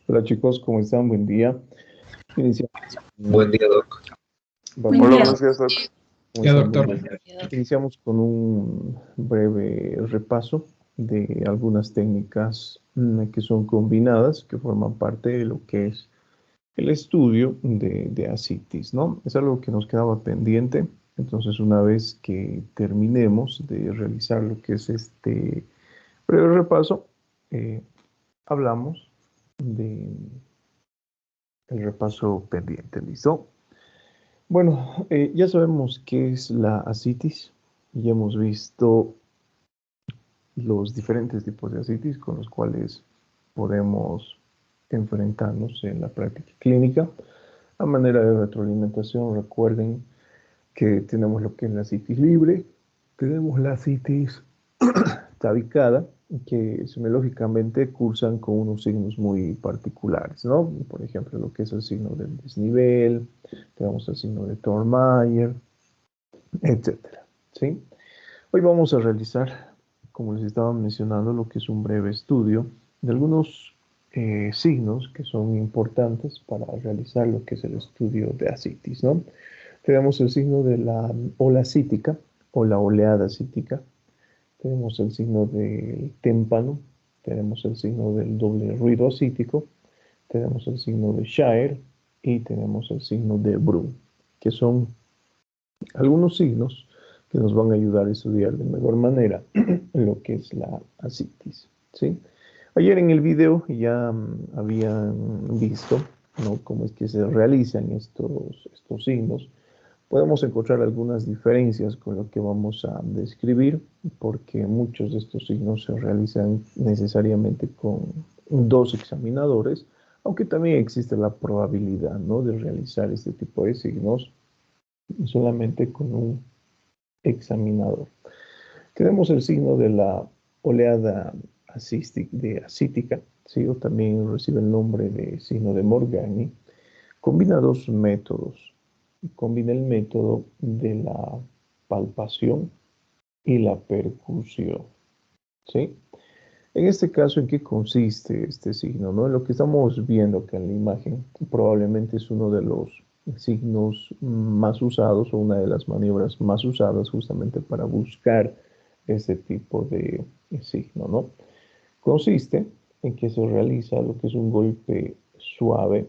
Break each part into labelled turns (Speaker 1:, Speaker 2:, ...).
Speaker 1: Hola chicos, ¿cómo están? Buen día. Iniciamos,
Speaker 2: Buen día, Doc.
Speaker 1: vamos,
Speaker 3: Buen
Speaker 4: Hola,
Speaker 3: día.
Speaker 4: buenos días, Doc.
Speaker 1: ¿cómo
Speaker 3: Ya,
Speaker 1: están? Buen
Speaker 3: doctor.
Speaker 1: día. Iniciamos con un breve repaso de algunas técnicas que son combinadas, que forman parte de lo que es el estudio de ascitis, ¿no? Es algo que nos quedaba pendiente. Entonces, una vez que terminemos de realizar lo que es este breve repaso, eh, hablamos de el repaso pendiente, ¿listo? Bueno, ya sabemos qué es la ascitis. Ya hemos visto los diferentes tipos de ascitis con los cuales podemos enfrentarnos en la práctica clínica. A manera de retroalimentación, recuerden que tenemos lo que es la ascitis libre, tenemos la ascitis tabicada, que semiológicamente cursan con unos signos muy particulares, ¿no? Por ejemplo, lo que es el signo del desnivel, tenemos el signo de Thormeyer, etcétera, ¿sí? Hoy vamos a realizar, como les estaba mencionando, lo que es un breve estudio de algunos signos que son importantes para realizar lo que es el estudio de ascitis, ¿no? Tenemos el signo de la ola cítica o la oleada cítica, tenemos el signo del témpano, tenemos el signo del doble ruido acítico, tenemos el signo de Shire y tenemos el signo de Brum, que son algunos signos que nos van a ayudar a estudiar de mejor manera lo que es la ascitis, ¿sí? Ayer en el video ya habían visto, ¿no?, cómo es que se realizan estos signos. Podemos encontrar algunas diferencias con lo que vamos a describir, porque muchos de estos signos se realizan necesariamente con dos examinadores, aunque también existe la probabilidad, ¿no?, de realizar este tipo de signos solamente con un examinador. Tenemos el signo de la oleada ascítica, ¿sí?, o también recibe el nombre de signo de Morgani. Combina dos métodos. Combina el método de la palpación y la percusión, ¿sí? En este caso, ¿en qué consiste este signo, no? Lo que estamos viendo acá en la imagen probablemente es uno de los signos más usados o una de las maniobras más usadas justamente para buscar este tipo de signo, ¿no? Consiste en que se realiza lo que es un golpe suave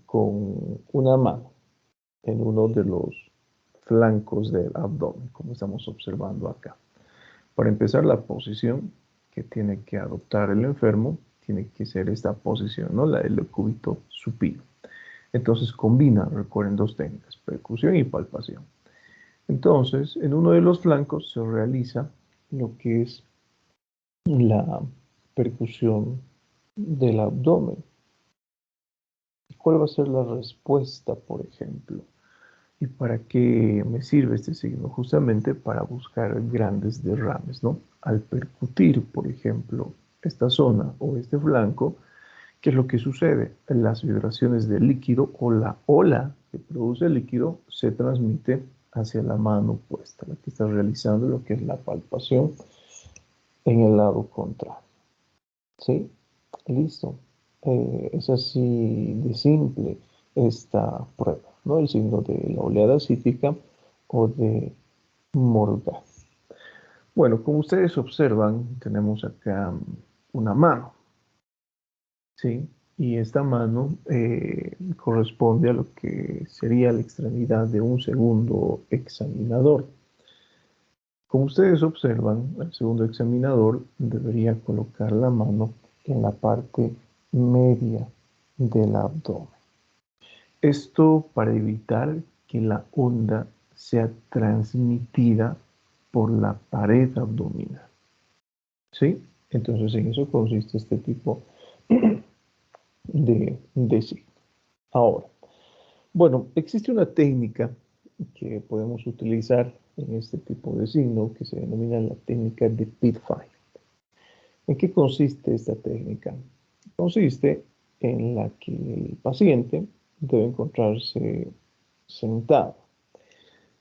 Speaker 1: con una mano en uno de los flancos del abdomen, como estamos observando acá. Para empezar, la posición que tiene que adoptar el enfermo tiene que ser esta posición, ¿no?, la del cúbito supino. Entonces combina, recuerden, dos técnicas, percusión y palpación. Entonces, en uno de los flancos se realiza lo que es la percusión del abdomen. ¿Cuál va a ser la respuesta, por ejemplo? ¿Y para qué me sirve este signo? Justamente para buscar grandes derrames, ¿no? Al percutir, por ejemplo, esta zona o este flanco, ¿qué es lo que sucede? Las vibraciones del líquido o la ola que produce el líquido se transmite hacia la mano opuesta, la que está realizando lo que es la palpación en el lado contrario. ¿Sí? Listo. Es así de simple esta prueba, ¿no? El signo de la oleada cítica o de Morgan. Bueno, como ustedes observan, tenemos acá una mano, ¿sí? Y esta mano corresponde a lo que sería la extremidad de un segundo examinador. Como ustedes observan, el segundo examinador debería colocar la mano en la parte media del abdomen. Esto para evitar que la onda sea transmitida por la pared abdominal, ¿sí? Entonces en eso consiste este tipo de signo. Ahora, bueno, existe una técnica que podemos utilizar en este tipo de signo que se denomina la técnica de Pitfall. ¿En qué consiste esta técnica? Consiste en la que el paciente debe encontrarse sentado.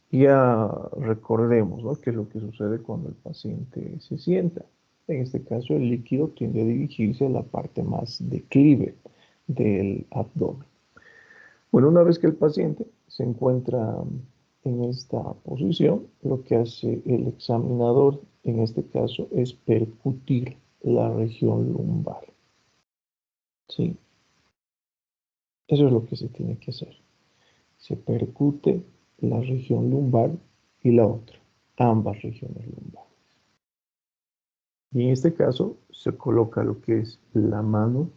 Speaker 1: Ya recordemos, ¿no?, qué es lo que sucede cuando el paciente se sienta. En este caso, el líquido tiende a dirigirse a la parte más declive del abdomen. Bueno, una vez que el paciente se encuentra en esta posición, lo que hace el examinador en este caso es percutir la región lumbar. ¿Sí? Eso es lo que se tiene que hacer. Se percute la región lumbar y la otra, ambas regiones lumbares. Y en este caso se coloca lo que es la mano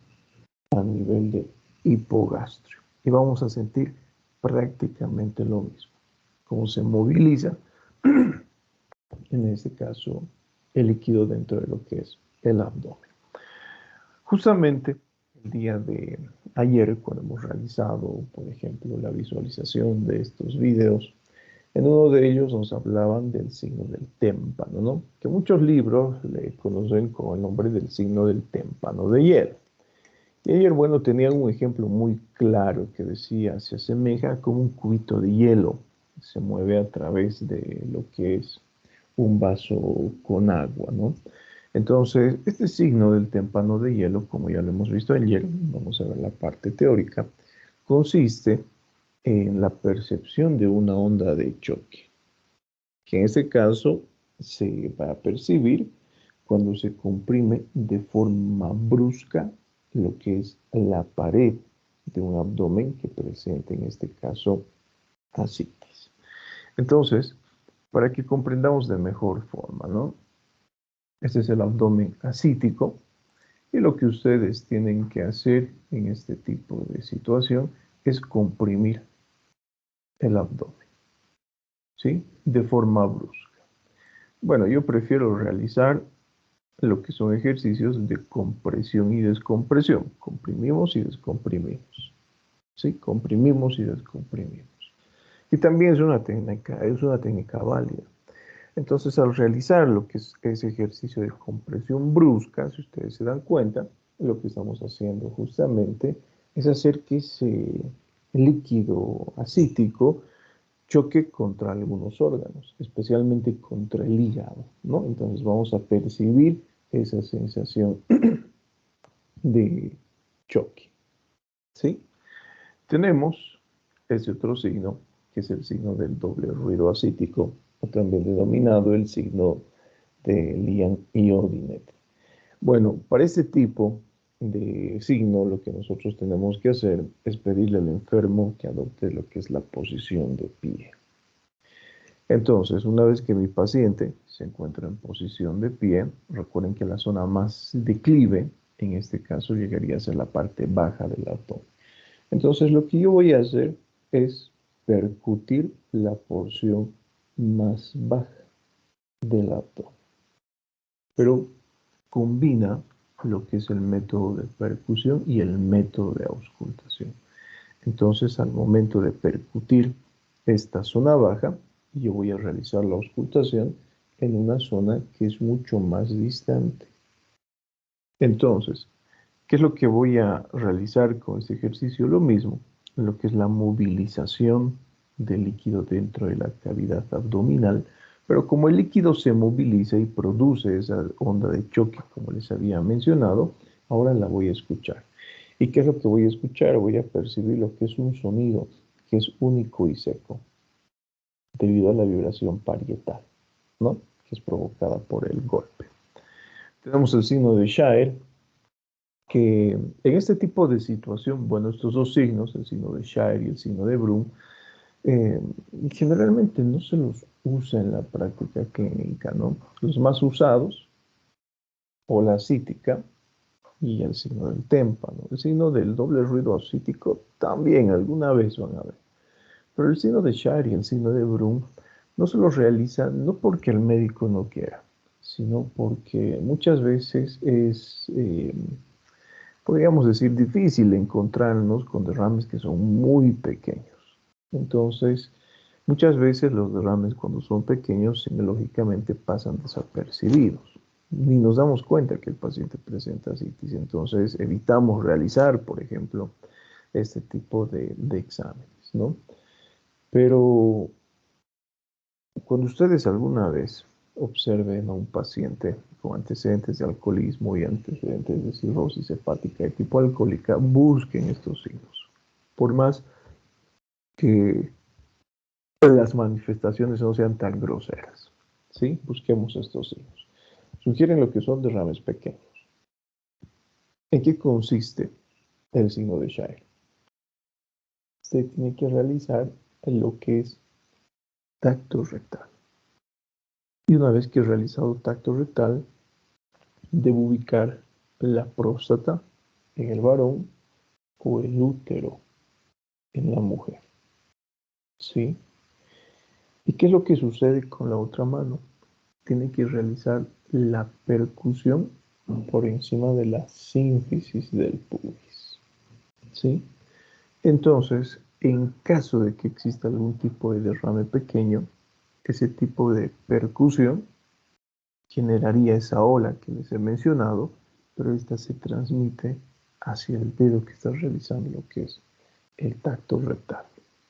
Speaker 1: a nivel de hipogastrio. Y vamos a sentir prácticamente lo mismo. Cómo se moviliza, en este caso, el líquido dentro de lo que es el abdomen. Justamente el día de ayer, cuando hemos realizado, por ejemplo, la visualización de estos videos, en uno de ellos nos hablaban del signo del témpano, ¿no? Que muchos libros le conocen con el nombre del signo del témpano de hielo. Y ayer, bueno, tenían un ejemplo muy claro que decía, se asemeja como un cubito de hielo, se mueve a través de lo que es un vaso con agua, ¿no? Entonces, este signo del témpano de hielo, como ya lo hemos visto ayer, vamos a ver la parte teórica, consiste en la percepción de una onda de choque, que en este caso se va a percibir cuando se comprime de forma brusca lo que es la pared de un abdomen que presenta en este caso ascitis. Entonces, para que comprendamos de mejor forma, ¿no? Este es el abdomen ascítico y lo que ustedes tienen que hacer en este tipo de situación es comprimir el abdomen, ¿sí? De forma brusca. Bueno, yo prefiero realizar lo que son ejercicios de compresión y descompresión. Comprimimos y descomprimimos, ¿sí? Comprimimos y descomprimimos. Y también es una técnica válida. Entonces, al realizar lo que es ese ejercicio de compresión brusca, si ustedes se dan cuenta, lo que estamos haciendo justamente es hacer que ese líquido acítico choque contra algunos órganos, especialmente contra el hígado, ¿no? Entonces vamos a percibir esa sensación de choque, ¿sí? Tenemos ese otro signo, que es el signo del doble ruido acítico, o también denominado el signo de Lian y Odinet. Bueno, para este tipo de signo, lo que nosotros tenemos que hacer es pedirle al enfermo que adopte lo que es la posición de pie. Entonces, una vez que mi paciente se encuentra en posición de pie, recuerden que la zona más declive, en este caso, llegaría a ser la parte baja del abdomen. Entonces, lo que yo voy a hacer es percutir la porción más baja del abdomen. Pero combina lo que es el método de percusión y el método de auscultación. Entonces, al momento de percutir esta zona baja, yo voy a realizar la auscultación en una zona que es mucho más distante. Entonces, ¿qué es lo que voy a realizar con este ejercicio? Lo mismo, lo que es la movilización del líquido dentro de la cavidad abdominal, pero como el líquido se moviliza y produce esa onda de choque, como les había mencionado, ahora la voy a escuchar. ¿Y qué es lo que voy a escuchar? Voy a percibir lo que es un sonido que es único y seco, debido a la vibración parietal, ¿no? Que es provocada por el golpe. Tenemos el signo de Shire, que en este tipo de situación, bueno, estos dos signos, el signo de Shire y el signo de Brum, eh, generalmente no se los usa en la práctica clínica, ¿no? Los más usados, o la cítica y el signo del témpano. El signo del doble ruido acítico también alguna vez van a ver. Pero el signo de Shire y el signo de Brum no se los realizan no porque el médico no quiera, sino porque muchas veces es podríamos decir, difícil encontrarnos con derrames que son muy pequeños. Entonces, muchas veces los derrames cuando son pequeños, semiológicamente pasan desapercibidos. Ni nos damos cuenta que el paciente presenta ascitis. Entonces, evitamos realizar, por ejemplo, este tipo de exámenes, ¿no? Pero cuando ustedes alguna vez observen a un paciente con antecedentes de alcoholismo y antecedentes de cirrosis hepática de tipo alcohólica, busquen estos signos. Por más que las manifestaciones no sean tan groseras, ¿sí? Busquemos estos signos. Sugieren lo que son derrames pequeños. ¿En qué consiste el signo de Shire? Se tiene que realizar lo que es tacto rectal. Y una vez que he realizado tacto rectal, debo ubicar la próstata en el varón o el útero en la mujer. ¿Sí? ¿Y qué es lo que sucede con la otra mano? Tiene que realizar la percusión por encima de la sínfisis del pubis. ¿Sí? Entonces, en caso de que exista algún tipo de derrame pequeño, ese tipo de percusión generaría esa ola que les he mencionado, pero esta se transmite hacia el dedo que está realizando lo que es el tacto rectal,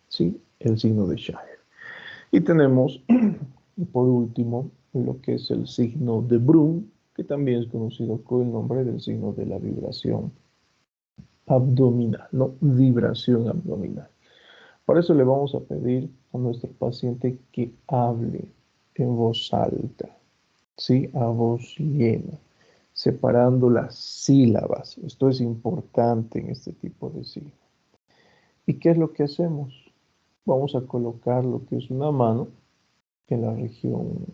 Speaker 1: ¿sí? El signo de Shire. Y tenemos, por último, lo que es el signo de Brun, que también es conocido con el nombre del signo de la vibración abdominal, no vibración abdominal. Por eso le vamos a pedir a nuestro paciente que hable en voz alta, ¿sí? A voz llena, separando las sílabas. Esto es importante en este tipo de signos. ¿Y qué es lo que hacemos? Vamos a colocar lo que es una mano en la región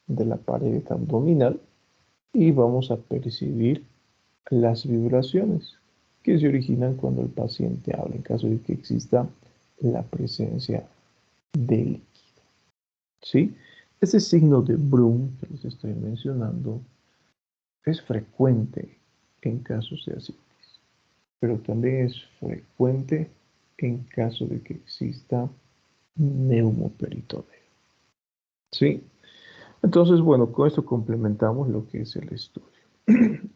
Speaker 1: de la pared abdominal y vamos a percibir las vibraciones que se originan cuando el paciente habla, en caso de que exista la presencia de líquido. ¿Sí? Ese signo de Brun que les estoy mencionando es frecuente en casos de ascitis, pero también es frecuente en caso de que exista neumoperitoneo. ¿Sí? Entonces, bueno, con esto complementamos lo que es el estudio.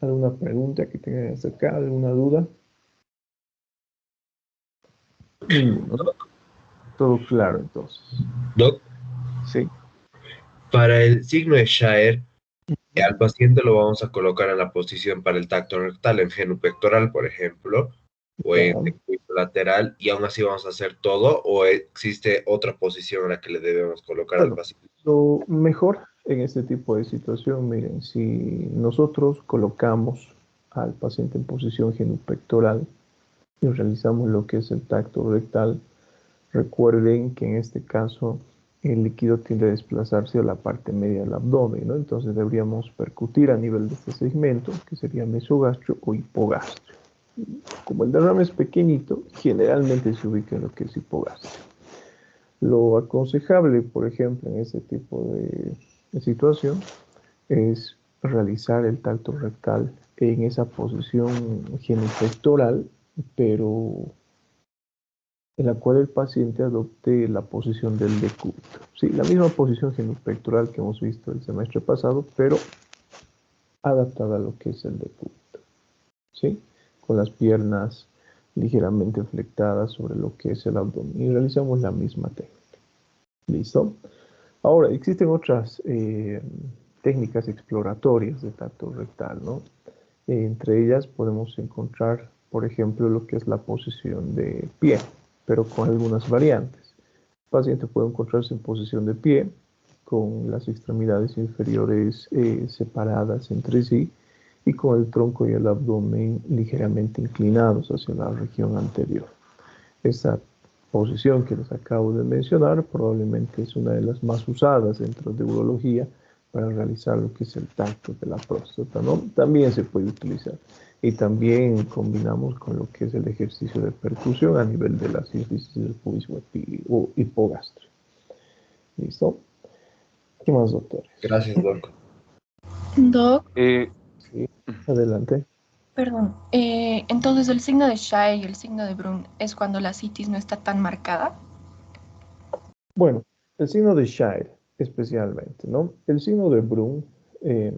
Speaker 1: ¿Alguna pregunta que tengan hasta acá? ¿Alguna duda? Ninguno, ¿no? Todo claro, entonces.
Speaker 2: Doc,
Speaker 1: Sí.
Speaker 2: para el signo de Shire, al paciente lo vamos a colocar en la posición para el tacto rectal, en genupectoral, por ejemplo, o
Speaker 1: Ya.
Speaker 2: en decúbito lateral, y aún así vamos a hacer todo, o existe otra posición a la que le debemos colocar al
Speaker 1: Bueno,
Speaker 2: paciente.
Speaker 1: lo mejor en este tipo de situación, miren, si nosotros colocamos al paciente en posición genupectoral y realizamos lo que es el tacto rectal, recuerden que en este caso el líquido tiende a desplazarse a la parte media del abdomen, ¿no? Entonces deberíamos percutir a nivel de este segmento, que sería mesogastrio o hipogastrio. Como el derrame es pequeñito, generalmente se ubica en lo que es hipogastrio. Lo aconsejable, por ejemplo, en este tipo de situación es realizar el tacto rectal en esa posición genupectoral, pero en la cual el paciente adopte la posición del decúbito. Sí, la misma posición genupectoral que hemos visto el semestre pasado, pero adaptada a lo que es el decúbito. ¿Sí? Con las piernas ligeramente flectadas sobre lo que es el abdomen y realizamos la misma técnica. ¿Listo? Ahora, existen otras técnicas exploratorias de tacto rectal, ¿no? Entre ellas podemos encontrar, por ejemplo, lo que es la posición de pie, pero con algunas variantes. El paciente puede encontrarse en posición de pie, con las extremidades inferiores separadas entre sí y con el tronco y el abdomen ligeramente inclinados hacia la región anterior. Esta posición que les acabo de mencionar probablemente es una de las más usadas dentro de urología para realizar lo que es el tacto de la próstata, ¿no? También se puede utilizar. Y también combinamos con lo que es el ejercicio de percusión a nivel de la sínfisis del pubis o hipogastrio. ¿Listo? ¿Qué más, doctores?
Speaker 2: Gracias, Doc.
Speaker 3: Doc,
Speaker 1: Sí, adelante.
Speaker 3: perdón. Entonces, el signo de Shire y el signo de Brun es cuando la citis no está tan marcada.
Speaker 1: Bueno, el signo de Shire especialmente, ¿no? El signo de Brun eh,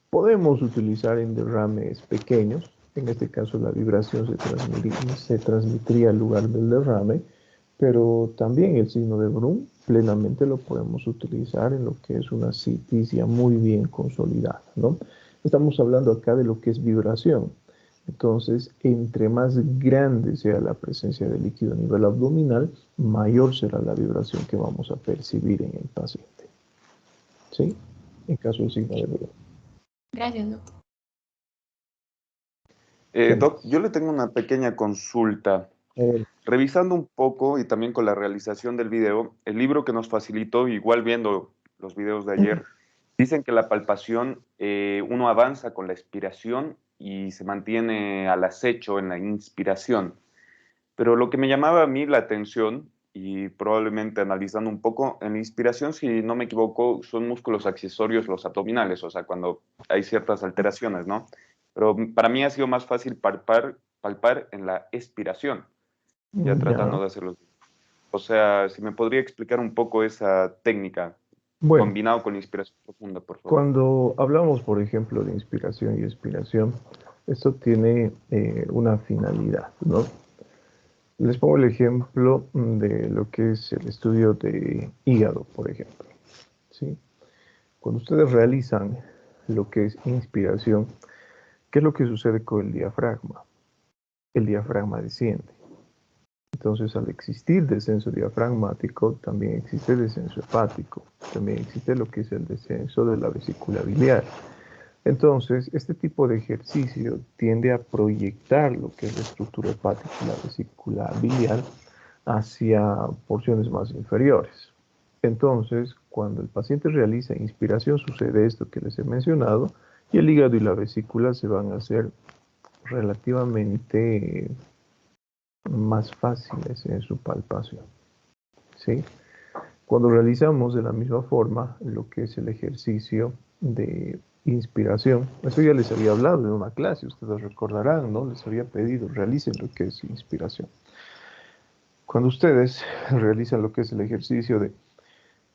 Speaker 1: podemos utilizar en derrames pequeños. En este caso la vibración se transmitiría al lugar del derrame, Pero también el signo de Brun plenamente lo podemos utilizar en lo que es una citis ya muy bien consolidada, ¿no? Estamos hablando acá de lo que es vibración. Entonces, entre más grande sea la presencia de líquido a nivel abdominal, mayor será la vibración que vamos a percibir en el paciente. ¿Sí? En caso del signo de Brun.
Speaker 3: Gracias, doctor.
Speaker 1: ¿Qué
Speaker 4: Doc,
Speaker 1: más?
Speaker 4: yo le tengo una pequeña consulta. Revisando un poco y también con la realización del video, el libro que nos facilitó, igual viendo los videos de ayer, dicen que la palpación, uno avanza con la expiración y se mantiene al acecho en la inspiración. Pero lo que me llamaba a mí la atención, y probablemente analizando un poco, en la inspiración, si no me equivoco, son músculos accesorios los abdominales, o sea, cuando hay ciertas alteraciones, ¿no? Pero para mí ha sido más fácil palpar en la expiración, ya
Speaker 1: Ya.
Speaker 4: tratando de hacerlo. O sea, si me podría explicar un poco esa técnica
Speaker 1: Bueno,
Speaker 4: combinado con la inspiración profunda, por favor.
Speaker 1: cuando hablamos, por ejemplo, de inspiración y expiración, esto tiene una finalidad, ¿no? Les pongo el ejemplo de lo que es el estudio de hígado, por ejemplo, ¿sí? Cuando ustedes realizan lo que es inspiración, ¿qué es lo que sucede con el diafragma? El diafragma desciende. Entonces, al existir descenso diafragmático, también existe descenso hepático, también existe lo que es el descenso de la vesícula biliar. Entonces, este tipo de ejercicio tiende a proyectar lo que es la estructura hepática y la vesícula biliar hacia porciones más inferiores. Entonces, cuando el paciente realiza inspiración, sucede esto que les he mencionado, y el hígado y la vesícula se van a hacer relativamente más fáciles en su palpación, ¿sí? Cuando realizamos de la misma forma lo que es el ejercicio de inspiración, eso ya les había hablado en una clase, ustedes recordarán, ¿no? Les había pedido, realicen lo que es inspiración. Cuando ustedes realizan lo que es el ejercicio de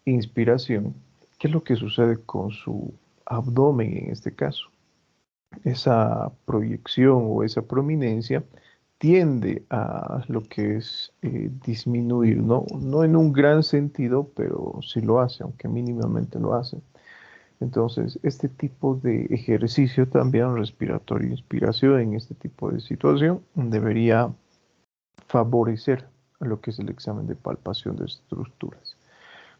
Speaker 1: inspiración, ¿qué es lo que sucede con su abdomen en este caso? Esa proyección o esa prominencia tiende a lo que es disminuir, ¿no? No en un gran sentido, pero sí lo hace, aunque mínimamente lo hace. Entonces, este tipo de ejercicio también respiratorio, inspiración en este tipo de situación debería favorecer lo que es el examen de palpación de estructuras.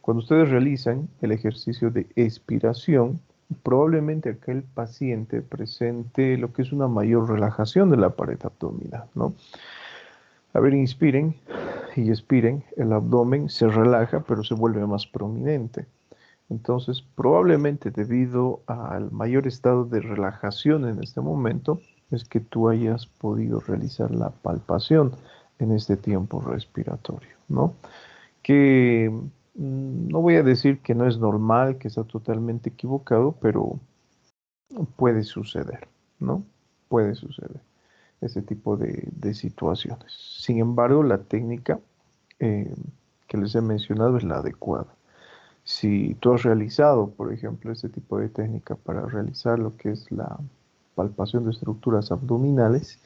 Speaker 1: Cuando ustedes realizan el ejercicio de expiración, probablemente acá el paciente presente lo que es una mayor relajación de la pared abdominal, ¿no? A ver, inspiren y expiren, el abdomen se relaja, pero se vuelve más prominente. Entonces, probablemente debido al mayor estado de relajación en este momento, es que tú hayas podido realizar la palpación en este tiempo respiratorio, ¿no? Que no voy a decir que no es normal, que está totalmente equivocado, pero puede suceder, ¿no? Puede suceder ese tipo de situaciones. Sin embargo, la técnica eh, que les he mencionado es la adecuada. Si tú has realizado, por ejemplo, este tipo de técnica para realizar lo que es la palpación de estructuras abdominales,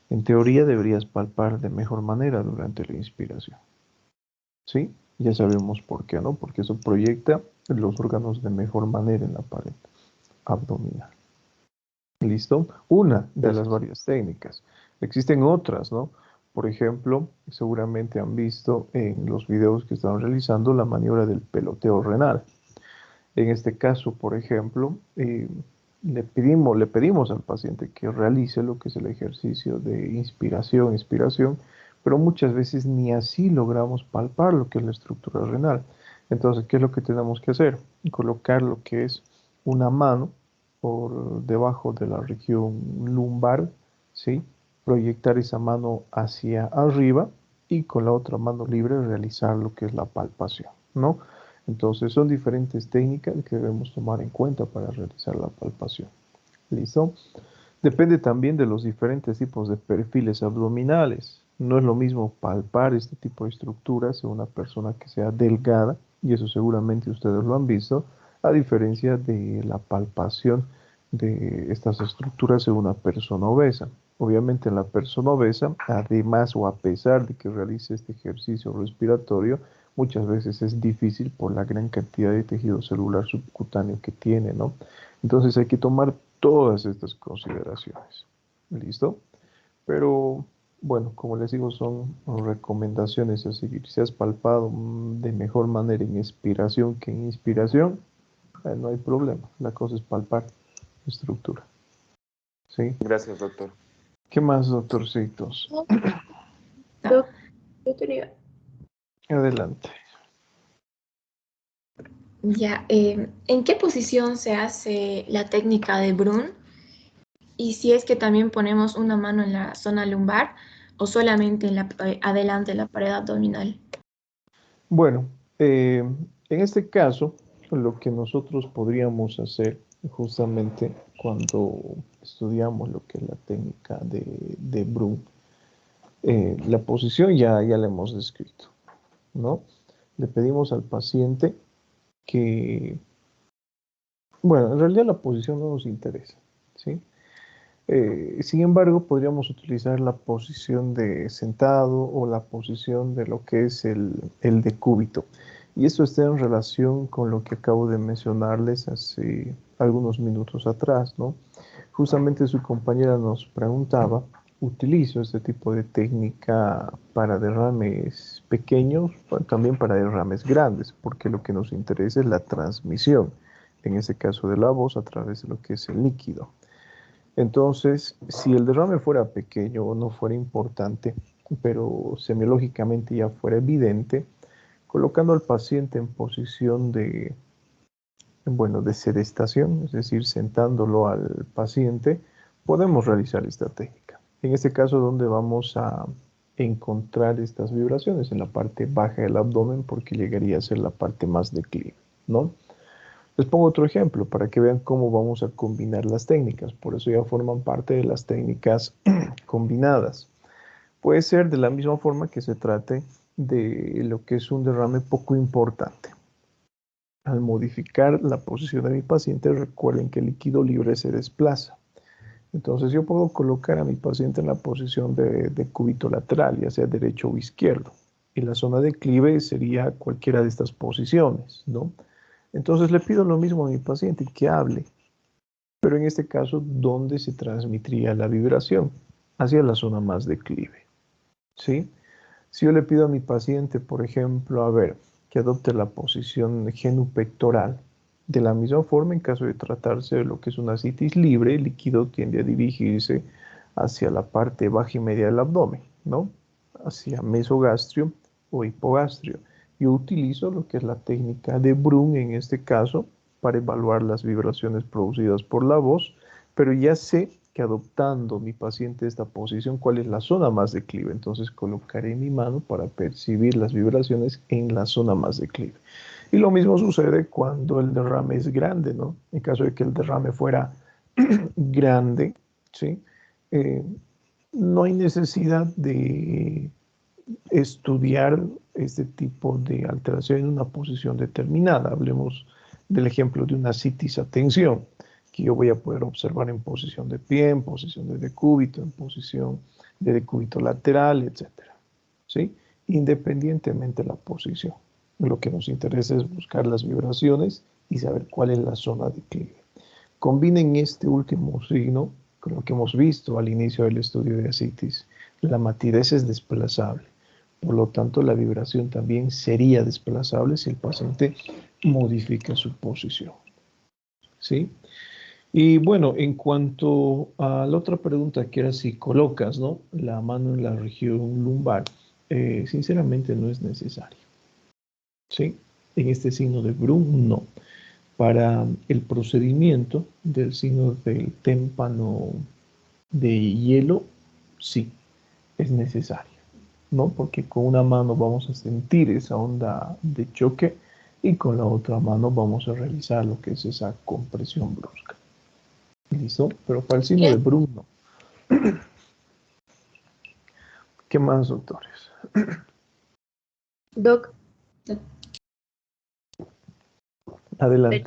Speaker 1: en teoría deberías palpar de mejor manera durante la inspiración. ¿Sí? Ya sabemos por qué, ¿no? Porque eso proyecta los órganos de mejor manera en la pared abdominal. ¿Listo? Una de las
Speaker 4: Gracias.
Speaker 1: varias técnicas. Existen otras, ¿no? Por ejemplo, seguramente han visto en los videos que están realizando la maniobra del peloteo renal. En este caso, por ejemplo, le pedimos al paciente que realice lo que es el ejercicio de inspiración, expiración, pero muchas veces ni así logramos palpar lo que es la estructura renal. Entonces, ¿qué es lo que tenemos que hacer? Colocar lo que es una mano por debajo de la región lumbar, ¿sí? Proyectar esa mano hacia arriba y con la otra mano libre realizar lo que es la palpación, ¿no? Entonces son diferentes técnicas que debemos tomar en cuenta para realizar la palpación. ¿Listo? Depende también de los diferentes tipos de perfiles abdominales. No es lo mismo palpar este tipo de estructuras en una persona que sea delgada, y eso seguramente ustedes lo han visto, a diferencia de la palpación de estas estructuras en una persona obesa. Obviamente la persona obesa, además o a pesar de que realice este ejercicio respiratorio, muchas veces es difícil por la gran cantidad de tejido celular subcutáneo que tiene, ¿no? Entonces hay que tomar todas estas consideraciones. ¿Listo? Pero bueno, como les digo, son recomendaciones a seguir. Si has palpado de mejor manera en expiración que en inspiración, no hay problema. La cosa es palpar estructura. ¿Sí?
Speaker 4: Gracias, doctor.
Speaker 1: ¿Qué más, doctorcitos?
Speaker 5: Doctor,
Speaker 1: Adelante.
Speaker 5: ya, ¿en qué posición se hace la técnica de Brun? Y si es que también ponemos una mano en la zona lumbar o solamente en adelante de la pared abdominal.
Speaker 1: Bueno, en este caso, lo que nosotros podríamos hacer justamente cuando estudiamos lo que es la técnica de Brun, la posición ya la hemos descrito, ¿no? Le pedimos al paciente que, bueno, en realidad la posición no nos interesa, ¿sí? Sin embargo, podríamos utilizar la posición de sentado o la posición de lo que es el decúbito. Y esto está en relación con lo que acabo de mencionarles hace algunos minutos atrás, ¿no? Justamente su compañera nos preguntaba, ¿utilizo este tipo de técnica para derrames pequeños, también para derrames grandes? Porque lo que nos interesa es la transmisión, en este caso de la voz, a través de lo que es el líquido. Entonces, si el derrame fuera pequeño o no fuera importante, pero semiológicamente ya fuera evidente, colocando al paciente en posición de, bueno, de sedestación, es decir, sentándolo al paciente, podemos realizar esta técnica. En este caso, donde vamos a encontrar estas vibraciones en la parte baja del abdomen, porque llegaría a ser la parte más declive, ¿no? Les pongo otro ejemplo para que vean cómo vamos a combinar las técnicas. Por eso ya forman parte de las técnicas combinadas. Puede ser de la misma forma que se trate de lo que es un derrame poco importante. Al modificar la posición de mi paciente, recuerden que el líquido libre se desplaza. Entonces yo puedo colocar a mi paciente en la posición de cúbito lateral, ya sea derecho o izquierdo. Y la zona de declive sería cualquiera de estas posiciones, ¿no? Entonces le pido lo mismo a mi paciente, que hable, pero en este caso, ¿dónde se transmitiría la vibración? Hacia la zona más declive, ¿sí? Si yo le pido a mi paciente, por ejemplo, a ver, que adopte la posición genupectoral, de la misma forma, en caso de tratarse de lo que es una citis libre, el líquido tiende a dirigirse hacia la parte baja y media del abdomen, ¿no? Hacia mesogastrio o hipogastrio. Yo utilizo lo que es la técnica de Brun en este caso para evaluar las vibraciones producidas por la voz, pero ya sé que adoptando mi paciente esta posición, cuál es la zona más declive. Entonces colocaré mi mano para percibir las vibraciones en la zona más declive. Y lo mismo sucede cuando el derrame es grande, ¿no? En caso de que el derrame fuera grande, ¿sí? No hay necesidad de estudiar este tipo de alteración en una posición determinada. Hablemos del ejemplo de una citis a tensión, que yo voy a poder observar en posición de pie, en posición de decúbito, en posición de decúbito lateral, etcétera, ¿sí? Independientemente de la posición. Lo que nos interesa es buscar las vibraciones y saber cuál es la zona de declive. Combinen este último signo con lo que hemos visto al inicio del estudio de ascitis. La matidez es desplazable. Por lo tanto, la vibración también sería desplazable si el paciente modifica su posición. ¿Sí? Y bueno, en cuanto a la otra pregunta, que era si colocas, ¿no?, la mano en la región lumbar, sinceramente no es necesario. ¿Sí? En este signo de Brun, no. Para el procedimiento del signo del témpano de hielo, sí, es necesario, ¿no? Porque con una mano vamos a sentir esa onda de choque y con la otra mano vamos a realizar lo que es esa compresión brusca. ¿Listo? Pero para el signo de Brun, no. ¿Qué más, doctores?
Speaker 5: Doc,
Speaker 1: Adelante.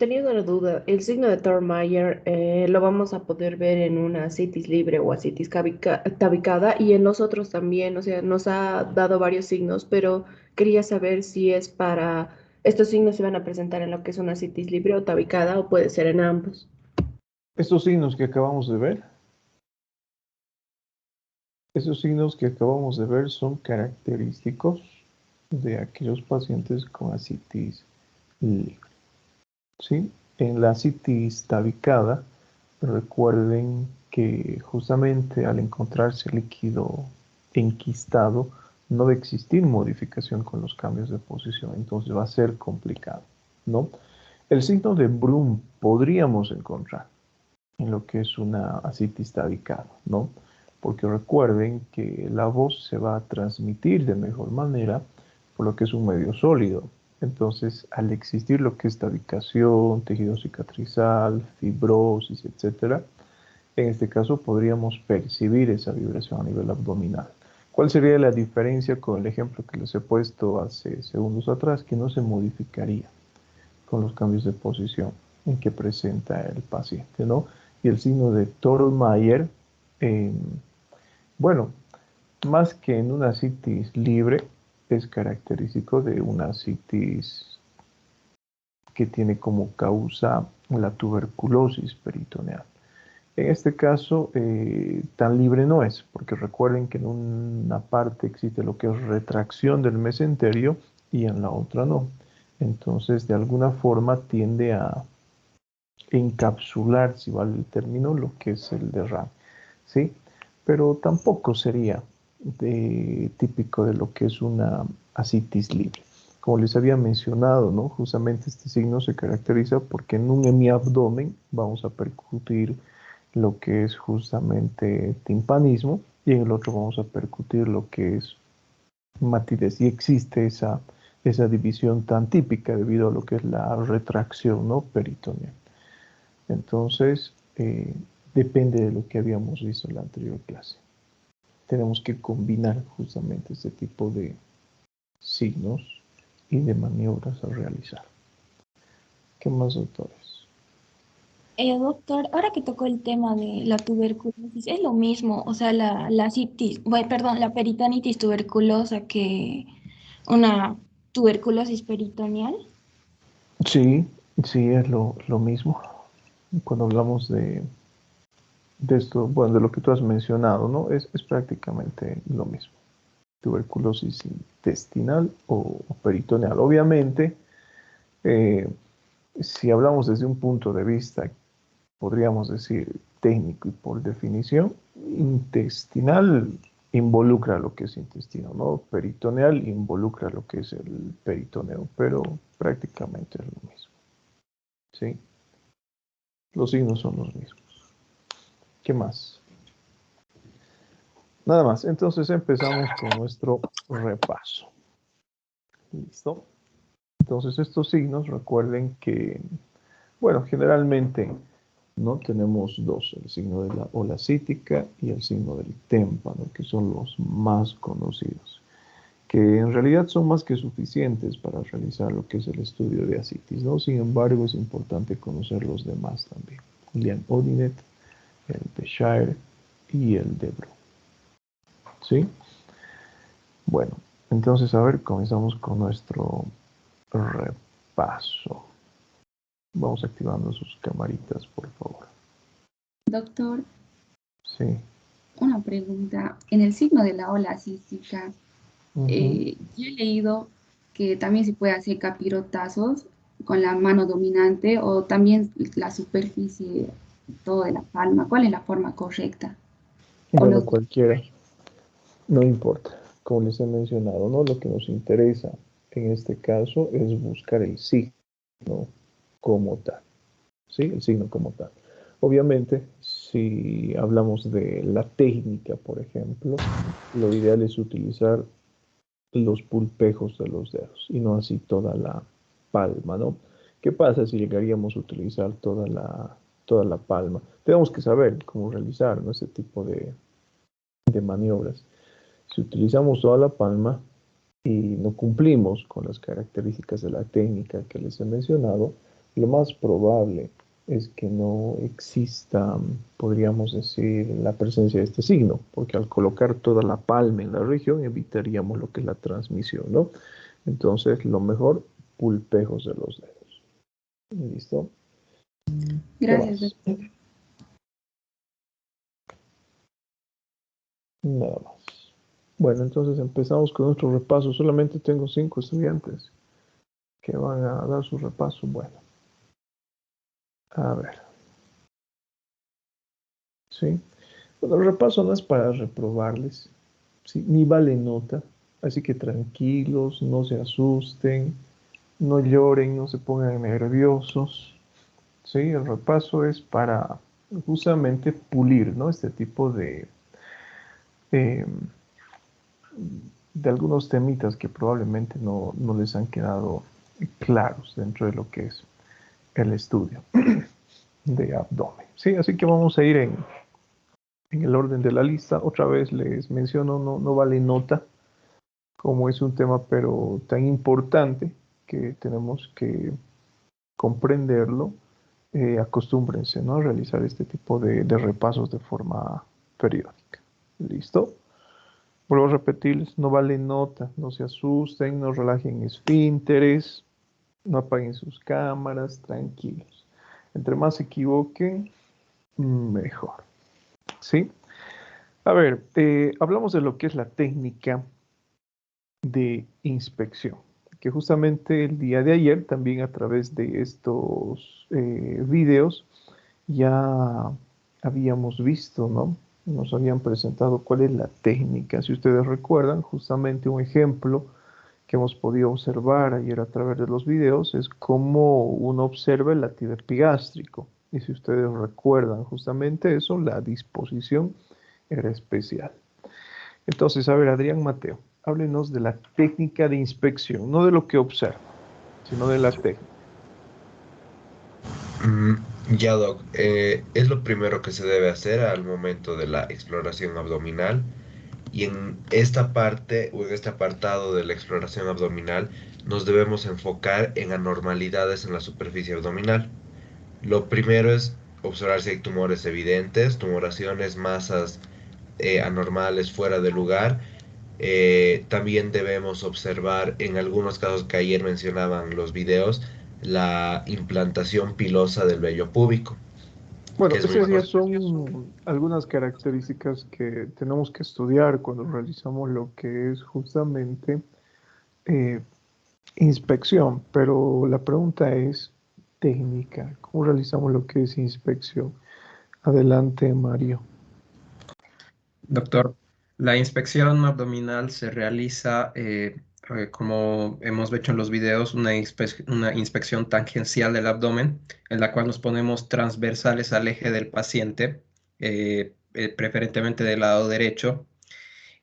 Speaker 6: tenía una duda. El signo de Thormeyer lo vamos a poder ver en una citis libre o citis tabicada y en los otros también. O sea, nos ha dado varios signos, pero quería saber si es para... Estos signos se van a presentar en lo que es una citis libre o tabicada o puede ser en ambos.
Speaker 1: Estos signos que acabamos de ver, esos signos que acabamos de ver son característicos de aquellos pacientes con ascitis libre. ¿Sí? En la ascitis tabicada, recuerden que justamente al encontrarse líquido enquistado, no va a existir modificación con los cambios de posición, entonces va a ser complicado, ¿no? El signo de Brun podríamos encontrar en lo que es una ascitis tabicada, ¿no? Porque recuerden que la voz se va a transmitir de mejor manera por lo que es un medio sólido. Entonces, al existir lo que es tabicación, tejido cicatrizal, fibrosis, etc., en este caso podríamos percibir esa vibración a nivel abdominal. ¿Cuál sería la diferencia con el ejemplo que les he puesto hace segundos atrás? Que no se modificaría con los cambios de posición en que presenta el paciente, ¿no? Y el signo de Thormeyer, bueno, más que en una ascitis libre, es característico de una ascitis que tiene como causa la tuberculosis peritoneal. En este caso, tan libre no es, porque recuerden que en una parte existe lo que es retracción del mesenterio y en la otra no. Entonces, de alguna forma tiende a encapsular, si vale el término, lo que es el derrame, ¿sí? Pero tampoco sería típico de lo que es una ascitis libre. Como les había mencionado, ¿no? Justamente este signo se caracteriza porque en un hemiabdomen vamos a percutir lo que es justamente timpanismo y en el otro vamos a percutir lo que es matidez. Y existe esa división tan típica debido a lo que es la retracción, ¿no? Peritoneal. Entonces, depende de lo que habíamos visto en la anterior clase. Tenemos que combinar justamente este tipo de signos y de maniobras a realizar. ¿Qué más, doctores?
Speaker 5: Doctor, ahora que tocó el tema de la tuberculosis, es lo mismo, o sea, la citis, bueno, perdón, la peritonitis tuberculosa que una tuberculosis peritoneal.
Speaker 1: Sí, sí, es lo mismo. Cuando hablamos de esto, bueno, de lo que tú has mencionado, ¿no? Es prácticamente lo mismo. Tuberculosis intestinal o peritoneal. Obviamente, si hablamos desde un punto de vista, podríamos decir técnico y por definición, intestinal involucra lo que es intestino, ¿no? Peritoneal involucra lo que es el peritoneo, pero prácticamente es lo mismo, ¿sí? Los signos son los mismos. ¿Qué más? Nada más, entonces empezamos con nuestro repaso. ¿Listo? Entonces estos signos, recuerden que, bueno, generalmente no tenemos dos, el signo de la ola cítica y el signo del témpano, que son los más conocidos, que en realidad son más que suficientes para realizar lo que es el estudio de ascitis, ¿no? Sin embargo, es importante conocer los demás también. Lien-Odinet, el de Shire y el de Brun. ¿Sí? Bueno, entonces, a ver, comenzamos con nuestro repaso. Vamos activando sus camaritas, por favor.
Speaker 7: Doctor,
Speaker 1: Sí.
Speaker 7: una pregunta. En el signo de la ola cística, yo he leído que también se puede hacer capirotazos con la mano dominante o también la superficie, todo de la palma. ¿Cuál es la forma correcta?
Speaker 1: Bueno, cualquiera, no importa. Como les he mencionado, ¿no? Lo que nos interesa en este caso es buscar el signo como tal. ¿Sí? El signo como tal. Obviamente, si hablamos de la técnica, por ejemplo, lo ideal es utilizar los pulpejos de los dedos y no así toda la palma, ¿no? ¿Qué pasa si llegaríamos a utilizar toda la palma? Tenemos que saber cómo realizar, ¿no? Este tipo de maniobras. Si utilizamos toda la palma y no cumplimos con las características de la técnica que les he mencionado, lo más probable es que no exista, podríamos decir, la presencia de este signo, porque al colocar toda la palma en la región evitaríamos lo que es la transmisión, ¿no? Entonces, lo mejor, pulpejos de los dedos. ¿Listo?
Speaker 7: Gracias, doctor.
Speaker 1: Nada más. Bueno, entonces empezamos con nuestro repaso. Solamente tengo 5 estudiantes que van a dar su repaso. Bueno, a ver. ¿Sí? Bueno, el repaso no es para reprobarles, ¿sí? Ni vale nota. Así que tranquilos, no se asusten, no lloren, no se pongan nerviosos. ¿Sí? El repaso es para justamente pulir, ¿no? Este tipo eh, de algunos temitas que probablemente no les han quedado claros dentro de lo que es el estudio de abdomen. Sí, así que vamos a ir en el orden de la lista. Otra vez les menciono, no vale nota, como es un tema pero tan importante que tenemos que comprenderlo. Acostúmbrense, ¿no?, a realizar este tipo de repasos de forma periódica. ¿Listo? Vuelvo a repetirles, no vale nota, no se asusten, no relajen esfínteres, no apaguen sus cámaras, tranquilos. Entre más se equivoquen, mejor. ¿Sí? A ver, hablamos de lo que es la técnica de inspección, que justamente el día de ayer, también a través de estos videos, ya habíamos visto, ¿no? Nos habían presentado cuál es la técnica. Si ustedes recuerdan, justamente un ejemplo que hemos podido observar ayer a través de los videos es cómo uno observa el latido epigástrico. Y si ustedes recuerdan justamente eso, la disposición era especial. Entonces, a ver, Adrián Mateo, háblenos de la técnica de inspección, no de lo que observa, sino de la técnica.
Speaker 2: Ya, Doc, es lo primero que se debe hacer al momento de la exploración abdominal. Y en esta parte o en este apartado de la exploración abdominal nos debemos enfocar en anormalidades en la superficie abdominal. Lo primero es observar si hay tumores evidentes, tumoraciones, masas anormales fuera de lugar. También debemos observar, en algunos casos que ayer mencionaban los videos, la implantación pilosa del vello púbico, que
Speaker 1: Bueno,
Speaker 2: es muy
Speaker 1: esas ya
Speaker 2: importante.
Speaker 1: son algunas características que tenemos que estudiar cuando realizamos lo que es justamente eh, inspección, pero la pregunta es técnica. ¿Cómo realizamos lo que es inspección? Adelante, Mario.
Speaker 8: Doctor, la inspección abdominal se realiza, como hemos hecho en los videos, una inspección tangencial del abdomen, en la cual nos ponemos transversales al eje del paciente, preferentemente del lado derecho,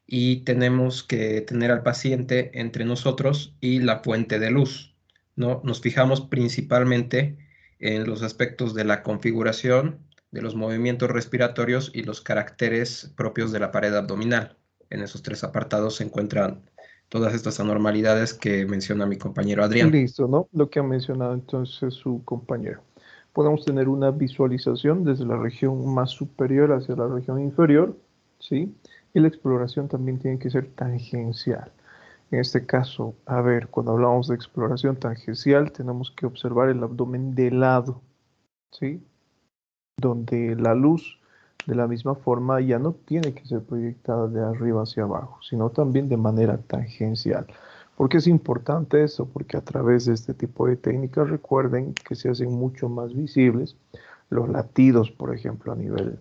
Speaker 8: y tenemos que tener al paciente entre nosotros y la fuente de luz, ¿no? Nos fijamos principalmente en los aspectos de la configuración, de los movimientos respiratorios y los caracteres propios de la pared abdominal. En esos 3 apartados se encuentran todas estas anormalidades que menciona mi compañero Adrián.
Speaker 1: Listo, ¿no? Lo que ha mencionado entonces su compañero. Podemos tener una visualización desde la región más superior hacia la región inferior, ¿sí? Y la exploración también tiene que ser tangencial. En este caso, a ver, cuando hablamos de exploración tangencial, tenemos que observar el abdomen de lado, ¿sí? Donde la luz, de la misma forma, ya no tiene que ser proyectada de arriba hacia abajo, sino también de manera tangencial. ¿Por qué es importante eso? Porque a través de este tipo de técnicas, recuerden que se hacen mucho más visibles los latidos, por ejemplo, a nivel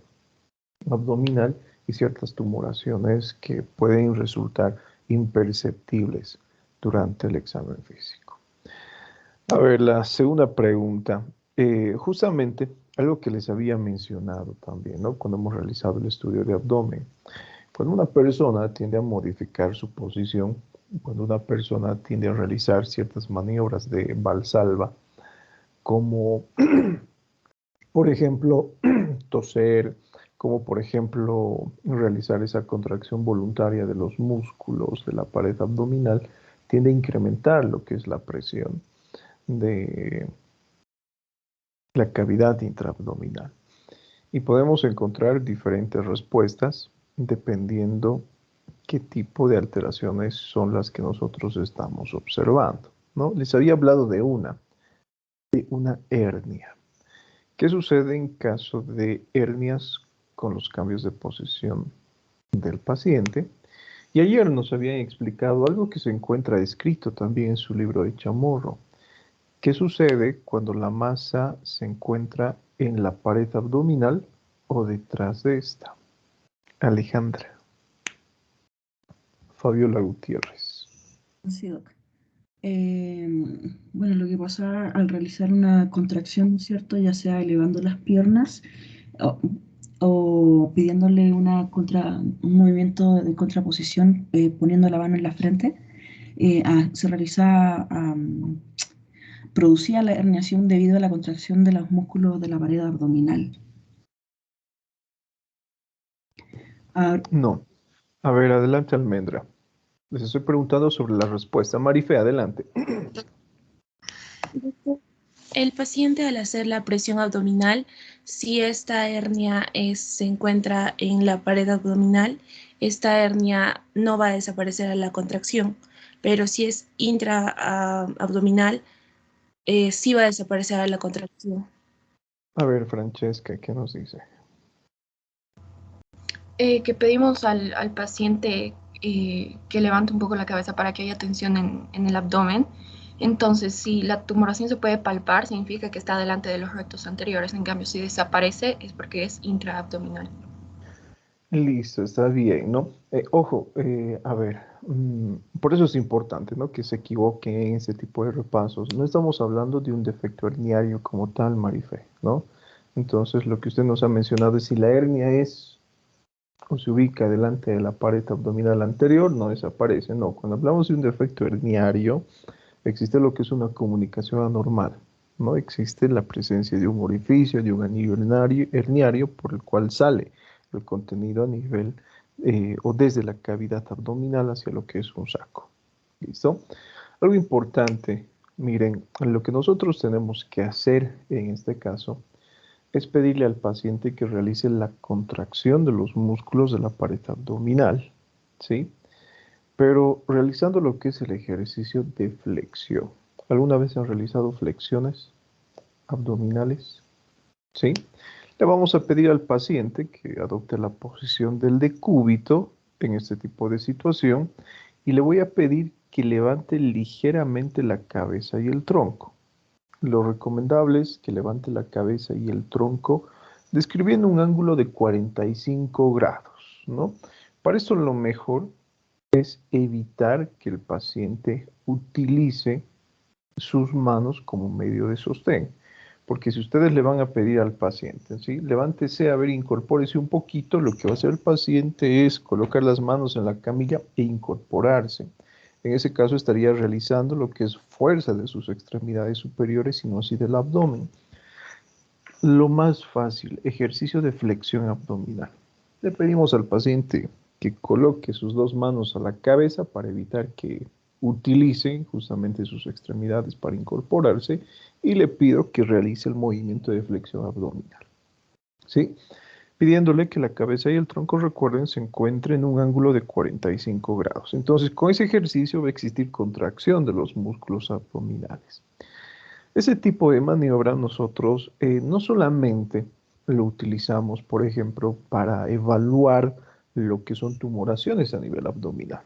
Speaker 1: abdominal y ciertas tumoraciones que pueden resultar imperceptibles durante el examen físico. A ver, la segunda pregunta. Justamente algo que les había mencionado también, ¿no? Cuando hemos realizado el estudio de abdomen. Cuando una persona tiende a modificar su posición, cuando una persona tiende a realizar ciertas maniobras de Valsalva, como por ejemplo toser, como por ejemplo realizar esa contracción voluntaria de los músculos de la pared abdominal, tiende a incrementar lo que es la presión de la cavidad intraabdominal. Y podemos encontrar diferentes respuestas dependiendo qué tipo de alteraciones son las que nosotros estamos observando, ¿no? Les había hablado de una hernia. ¿Qué sucede en caso de hernias con los cambios de posición del paciente? Y ayer nos habían explicado algo que se encuentra escrito también en su libro de Chamorro. ¿Qué sucede cuando la masa se encuentra en la pared abdominal o detrás de esta? Alejandra. Fabiola Gutiérrez.
Speaker 9: Sí, doc. Bueno, lo que pasa al realizar una contracción, ¿no es cierto? Ya sea elevando las piernas o pidiéndole un movimiento de contraposición, poniendo la mano en la frente, producía la herniación debido a la contracción de los músculos de la pared abdominal.
Speaker 1: No. A ver, adelante, Almendra. Les estoy preguntando sobre la respuesta. Marife, adelante.
Speaker 3: El paciente, al hacer la presión abdominal, si esta hernia se encuentra en la pared abdominal, esta hernia no va a desaparecer a la contracción, pero si es intraabdominal, sí va a desaparecer a la contracción.
Speaker 1: A ver, Francesca, ¿qué nos dice?
Speaker 3: Que pedimos al paciente que levante un poco la cabeza para que haya tensión en el abdomen. Entonces, si la tumoración se puede palpar, significa que está delante de los rectos anteriores. En cambio, si desaparece, es porque es intraabdominal.
Speaker 1: Listo, está bien, ¿no? Ojo, a ver, por eso es importante, ¿no? Que se equivoquen en ese tipo de repasos. No estamos hablando de un defecto herniario como tal, Marife, ¿no? Entonces, lo que usted nos ha mencionado es si la hernia es o se ubica delante de la pared abdominal anterior, no desaparece, no. Cuando hablamos de un defecto herniario, existe lo que es una comunicación anormal, ¿no? Existe la presencia de un orificio, de un anillo herniario por el cual sale el contenido a nivel o desde la cavidad abdominal hacia lo que es un saco. ¿Listo? Algo importante, miren, lo que nosotros tenemos que hacer en este caso es pedirle al paciente que realice la contracción de los músculos de la pared abdominal, ¿sí? Pero realizando lo que es el ejercicio de flexión. ¿Alguna vez han realizado flexiones abdominales? ¿Sí? Le vamos a pedir al paciente que adopte la posición del decúbito en este tipo de situación y le voy a pedir que levante ligeramente la cabeza y el tronco. Lo recomendable es que levante la cabeza y el tronco describiendo un ángulo de 45 grados, ¿no? Para esto lo mejor es evitar que el paciente utilice sus manos como medio de sostén. Porque si ustedes le van a pedir al paciente, ¿sí? Levántese, a ver, incorpórese un poquito, lo que va a hacer el paciente es colocar las manos en la camilla e incorporarse. En ese caso estaría realizando lo que es fuerza de sus extremidades superiores y no así del abdomen. Lo más fácil, ejercicio de flexión abdominal. Le pedimos al paciente que coloque sus dos manos a la cabeza para evitar que utilice justamente sus extremidades para incorporarse y le pido que realice el movimiento de flexión abdominal. ¿Sí? Pidiéndole que la cabeza y el tronco, recuerden, se encuentren en un ángulo de 45 grados. Entonces, con ese ejercicio va a existir contracción de los músculos abdominales. Ese tipo de maniobra nosotros no solamente lo utilizamos, por ejemplo, para evaluar lo que son tumoraciones a nivel abdominal,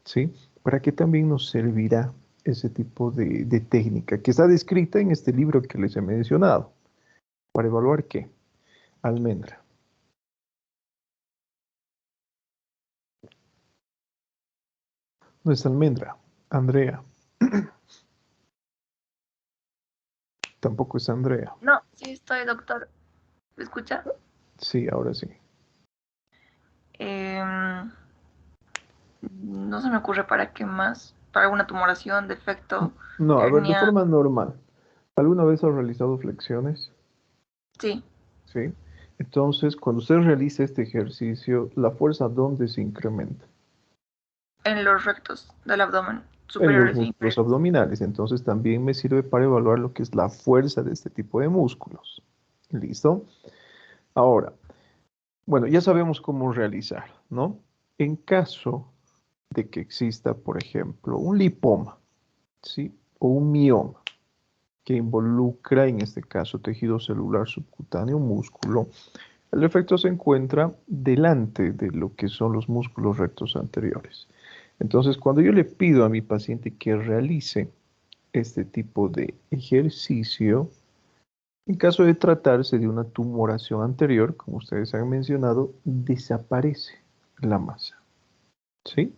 Speaker 1: ¿sí? ¿Para qué también nos servirá ese tipo de técnica que está descrita en este libro que les he mencionado? ¿Para evaluar qué? Almendra. No es Almendra, Andrea. Tampoco es Andrea.
Speaker 3: No, sí estoy, doctor. ¿Me escucha?
Speaker 1: Sí, ahora sí.
Speaker 3: No se me ocurre para qué más. Para alguna tumoración, defecto,
Speaker 1: No, a ver, de
Speaker 3: hernia.
Speaker 1: forma normal. ¿Alguna vez has realizado flexiones?
Speaker 3: Sí,
Speaker 1: Sí. Entonces, cuando usted realiza este ejercicio, ¿la fuerza dónde se incrementa?
Speaker 3: en los rectos del abdomen.
Speaker 1: en los músculos abdominales. Entonces también me sirve para evaluar lo que es la fuerza de este tipo de músculos. ¿Listo? Ahora, bueno, ya sabemos cómo realizar, ¿no? En caso de que exista, por ejemplo, un lipoma, ¿sí? O un mioma, que involucra, en este caso, tejido celular subcutáneo, músculo, el efecto se encuentra delante de lo que son los músculos rectos anteriores. Entonces, cuando yo le pido a mi paciente que realice este tipo de ejercicio, en caso de tratarse de una tumoración anterior, como ustedes han mencionado, desaparece la masa, ¿sí?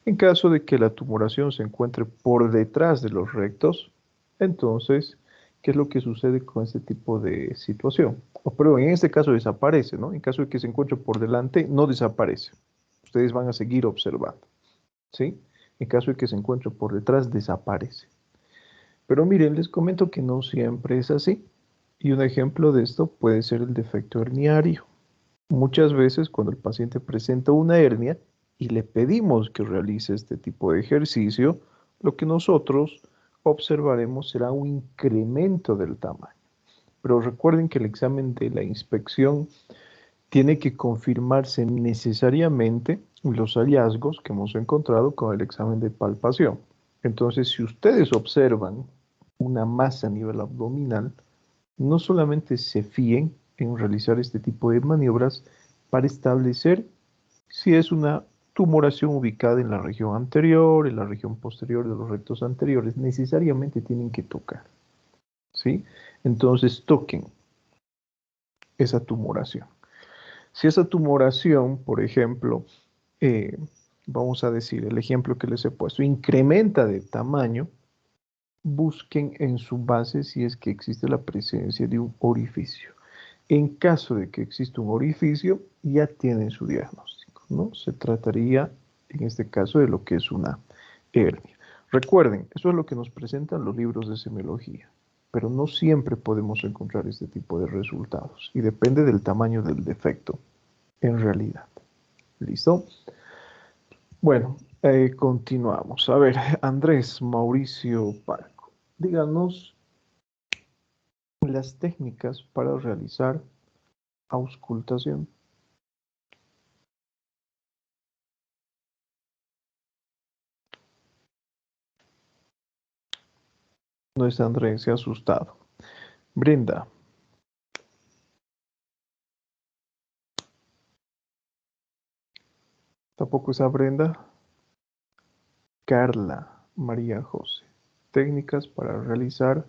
Speaker 1: En caso de que la tumoración se encuentre por detrás de los rectos, entonces, ¿qué es lo que sucede con este tipo de situación? Pero en este caso desaparece, ¿no? En caso de que se encuentre por delante, no desaparece. Ustedes van a seguir observando, ¿sí? En caso de que se encuentre por detrás, desaparece. Pero miren, les comento que no siempre es así. Y un ejemplo de esto puede ser el defecto herniario. Muchas veces cuando el paciente presenta una hernia y le pedimos que realice este tipo de ejercicio, lo que nosotros observaremos será un incremento del tamaño. Pero recuerden que el examen de la inspección tiene que confirmarse necesariamente los hallazgos que hemos encontrado con el examen de palpación. Entonces, si ustedes observan una masa a nivel abdominal, no solamente se fíen en realizar este tipo de maniobras para establecer si es una tumoración ubicada en la región anterior, en la región posterior de los rectos anteriores, necesariamente tienen que tocar, ¿sí? Entonces toquen esa tumoración. Si esa tumoración, por ejemplo, vamos a decir el ejemplo que les he puesto, incrementa de tamaño, busquen en su base si es que existe la presencia de un orificio. En caso de que exista un orificio, ya tienen su diagnóstico, ¿no? Se trataría, en este caso, de lo que es una hernia. Recuerden, eso es lo que nos presentan los libros de semiología, pero no siempre podemos encontrar este tipo de resultados y depende del tamaño del defecto en realidad. ¿Listo? Bueno, continuamos. A ver, Andrés Mauricio Parco, díganos las técnicas para realizar auscultación. No es Andrés, se ha asustado. Brenda. Tampoco es a Brenda. Carla María José. Técnicas para realizar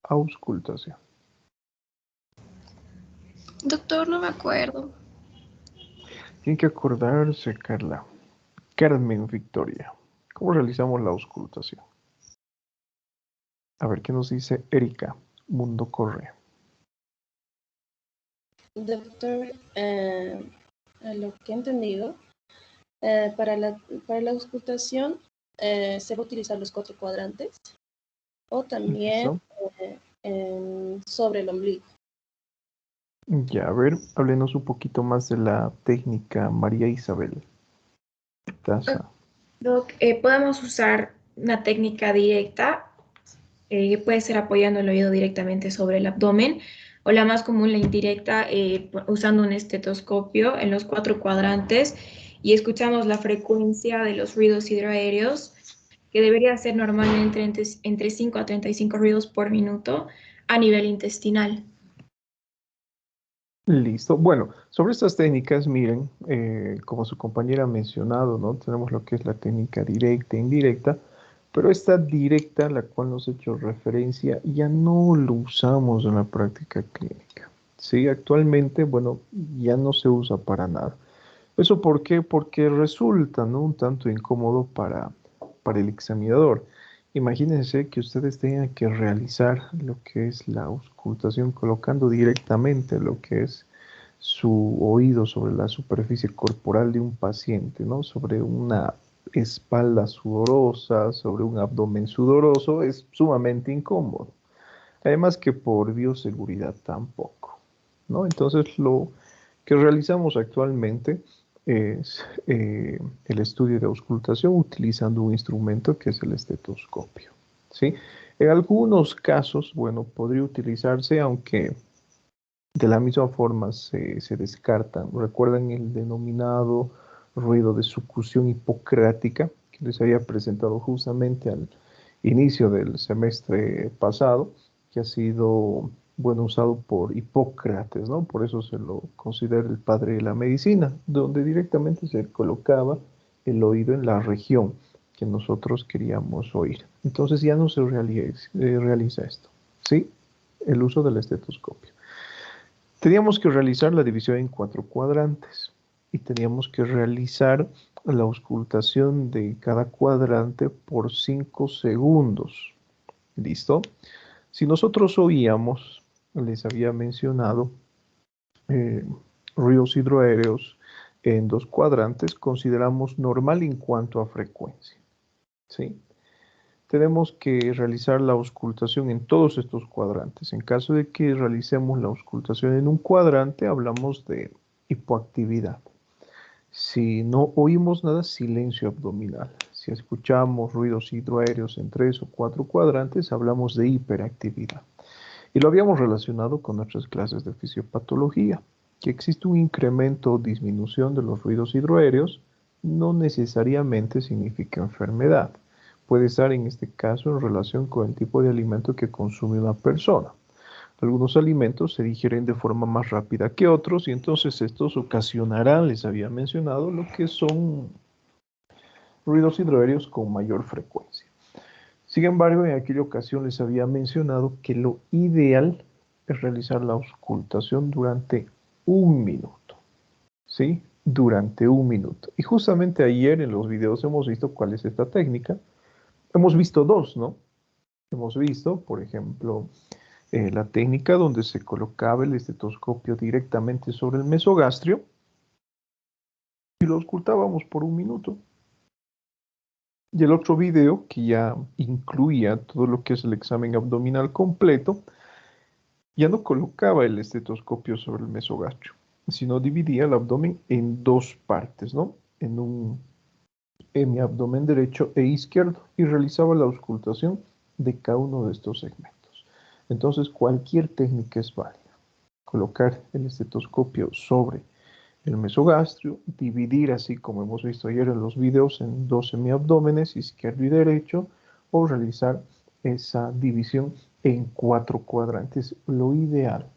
Speaker 1: auscultación.
Speaker 5: Doctor, no me acuerdo.
Speaker 1: Tiene que acordarse, Carla. Carmen Victoria. ¿Cómo realizamos la auscultación? A ver qué nos dice Erika. Mundo Corre.
Speaker 3: Doctor, lo que he entendido, para la auscultación se va a utilizar los 4 cuadrantes o también sobre el ombligo.
Speaker 1: Ya, a ver, háblenos un poquito más de la técnica, María Isabel. Taza.
Speaker 5: Doc, podemos usar una técnica directa, que puede ser apoyando el oído directamente sobre el abdomen, o la más común, la indirecta, usando un estetoscopio en los 4 cuadrantes y escuchamos la frecuencia de los ruidos hidroaéreos, que debería ser normalmente entre 5 a 35 ruidos por minuto a nivel intestinal.
Speaker 1: Listo. Bueno, sobre estas técnicas, miren, como su compañera ha mencionado, ¿no? Tenemos lo que es la técnica directa e indirecta, pero esta directa, a la cual nos he hecho referencia, ya no lo usamos en la práctica clínica. Sí, actualmente, bueno, ya no se usa para nada. ¿Eso por qué? Porque resulta, ¿no? Un tanto incómodo para el examinador. Imagínense que ustedes tengan que realizar lo que es la auscultación colocando directamente lo que es su oído sobre la superficie corporal de un paciente, ¿no? Sobre una espalda sudorosa, sobre un abdomen sudoroso, es sumamente incómodo. Además que por bioseguridad tampoco, ¿no? Entonces lo que realizamos actualmente es el estudio de auscultación utilizando un instrumento que es el estetoscopio, ¿sí? En algunos casos, bueno, podría utilizarse, aunque de la misma forma se descartan. ¿Recuerdan el denominado ruido de sucusión hipocrática que les había presentado justamente al inicio del semestre pasado, que ha sido, bueno, usado por Hipócrates, ¿no? Por eso se lo considera el padre de la medicina, donde directamente se colocaba el oído en la región que nosotros queríamos oír. Entonces ya no se realiza esto, ¿sí? El uso del estetoscopio. Teníamos que realizar la división en 4 cuadrantes y teníamos que realizar la auscultación de cada cuadrante por 5 segundos. ¿Listo? Si nosotros oíamos, les había mencionado, ruidos hidroaéreos en 2 cuadrantes, consideramos normal en cuanto a frecuencia, ¿sí? Tenemos que realizar la auscultación en todos estos cuadrantes. En caso de que realicemos la auscultación en un cuadrante, hablamos de hipoactividad. Si no oímos nada, silencio abdominal. Si escuchamos ruidos hidroaéreos en 3 o 4 cuadrantes, hablamos de hiperactividad. Y lo habíamos relacionado con nuestras clases de fisiopatología, que existe un incremento o disminución de los ruidos hidroaéreos, no necesariamente significa enfermedad. Puede estar en este caso en relación con el tipo de alimento que consume una persona. Algunos alimentos se digieren de forma más rápida que otros y entonces estos ocasionarán, les había mencionado, lo que son ruidos hidroaéreos con mayor frecuencia. Sin embargo, en aquella ocasión les había mencionado que lo ideal es realizar la auscultación durante 1 minuto, ¿sí? Durante 1 minuto. Y justamente ayer en los videos hemos visto cuál es esta técnica. Hemos visto 2, ¿no? Hemos visto, por ejemplo, la técnica donde se colocaba el estetoscopio directamente sobre el mesogastrio y lo auscultábamos por 1 minuto. Y el otro video, que ya incluía todo lo que es el examen abdominal completo, ya no colocaba el estetoscopio sobre el mesogastrio, sino dividía el abdomen en 2 partes, ¿no? En mi abdomen derecho e izquierdo y realizaba la auscultación de cada uno de estos segmentos. Entonces, cualquier técnica es válida. Colocar el estetoscopio sobre el mesogastrio, dividir así como hemos visto ayer en los videos en 2 semiabdómenes, izquierdo y derecho, o realizar esa división en 4 cuadrantes. Lo ideal,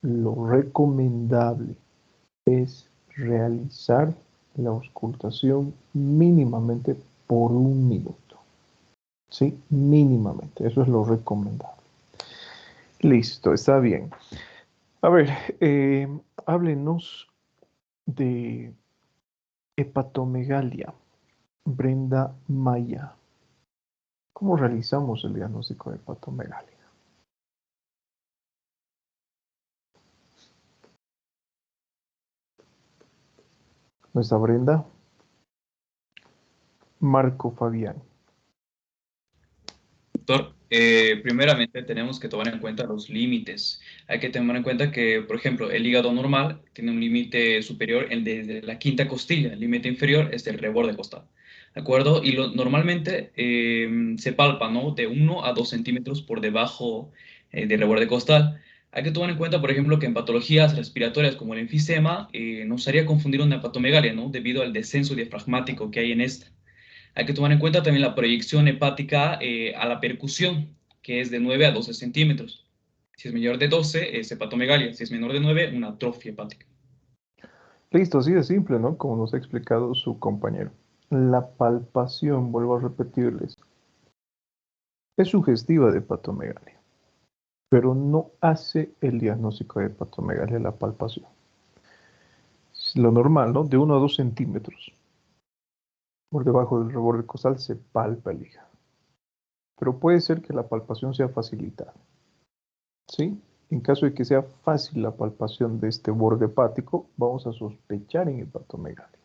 Speaker 1: lo recomendable es realizar la auscultación mínimamente por 1 minuto. ¿Sí? Mínimamente. Eso es lo recomendable. Listo, está bien. A ver, háblenos de hepatomegalia. Brenda Maya. ¿Cómo realizamos el diagnóstico de hepatomegalia? Nuestra Brenda. Marco Fabián.
Speaker 10: Doctor, primeramente tenemos que tomar en cuenta los límites. Hay que tener en cuenta que, por ejemplo, el hígado normal tiene un límite superior desde la quinta costilla, el límite inferior es del reborde costal, ¿de acuerdo? Y normalmente se palpa, ¿no? De 1 a 2 centímetros por debajo del reborde costal. Hay que tomar en cuenta, por ejemplo, que en patologías respiratorias como el enfisema, nos haría confundir una hepatomegalia, ¿no? Debido al descenso diafragmático que hay en esta. Hay que tomar en cuenta también la proyección hepática a la percusión, que es de 9 a 12 centímetros. Si es mayor de 12, es hepatomegalia. Si es menor de 9, una atrofia hepática.
Speaker 1: Listo, así de simple, ¿no? Como nos ha explicado su compañero. La palpación, vuelvo a repetirles, es sugestiva de hepatomegalia, pero no hace el diagnóstico de hepatomegalia la palpación. Es lo normal, ¿no? De 1 a 2 centímetros. Por debajo del reborde costal se palpa el hígado. Pero puede ser que la palpación sea facilitada. ¿Sí? En caso de que sea fácil la palpación de este borde hepático, vamos a sospechar en hepatomegalia.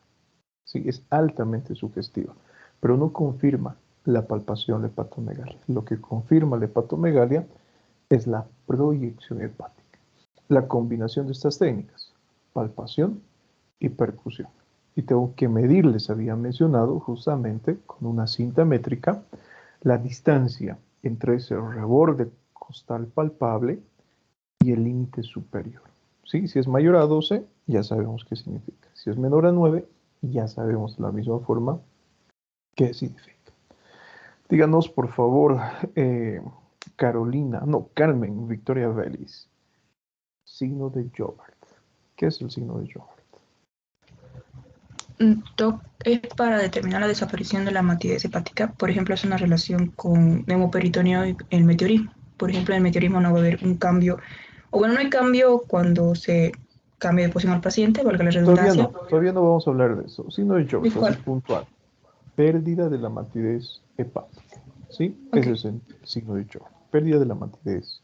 Speaker 1: Sí, es altamente sugestiva, pero no confirma la palpación de hepatomegalia. Lo que confirma la hepatomegalia es la proyección hepática. La combinación de estas técnicas, palpación y percusión. y tengo que medir, les había mencionado justamente con una cinta métrica, la distancia entre ese reborde costal palpable y el límite superior. ¿Sí? Si es mayor a 12, ya sabemos qué significa. Si es menor a 9, ya sabemos de la misma forma qué significa. Díganos, por favor, Carmen Victoria Vélez, signo de Joubert. ¿Qué es el signo de Joubert?
Speaker 9: Es para determinar la desaparición de la matidez hepática. Por ejemplo, es una relación con neumoperitoneo y el meteorismo. Por ejemplo, en el meteorismo no va a haber un cambio, o bueno, no hay cambio cuando se cambie de posición al paciente, valga la redundancia.
Speaker 1: Todavía no vamos a hablar de eso. Signo de Joubert, así puntual. Pérdida de la matidez hepática. ¿Sí? Okay. Ese es el signo de Joubert. Pérdida de la matidez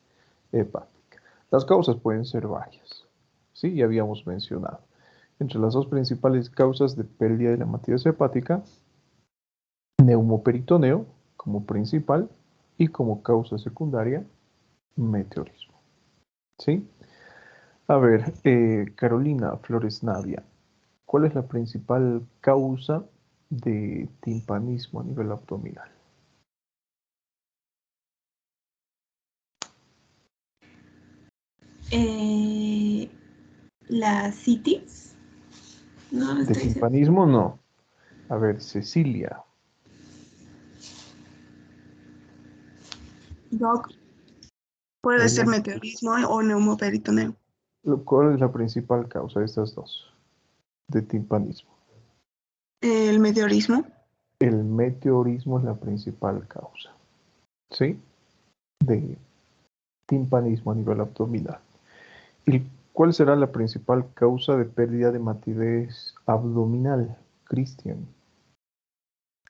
Speaker 1: hepática. Las causas pueden ser varias. ¿Sí? Ya habíamos mencionado. Entre las dos principales causas de pérdida de la matidez hepática, neumoperitoneo como principal y como causa secundaria, meteorismo. ¿Sí? A ver, Carolina Flores Navia, ¿cuál es la principal causa de timpanismo a nivel abdominal?
Speaker 3: La citis.
Speaker 1: No, de timpanismo no. A ver, Cecilia.
Speaker 11: Doc, puede ser meteorismo o neumoperitoneo.
Speaker 1: ¿Cuál es la principal causa de estas dos? De timpanismo.
Speaker 11: El meteorismo.
Speaker 1: El meteorismo es la principal causa. ¿Sí? De timpanismo a nivel abdominal. ¿Y cuál será la principal causa de pérdida de matidez abdominal, Cristian?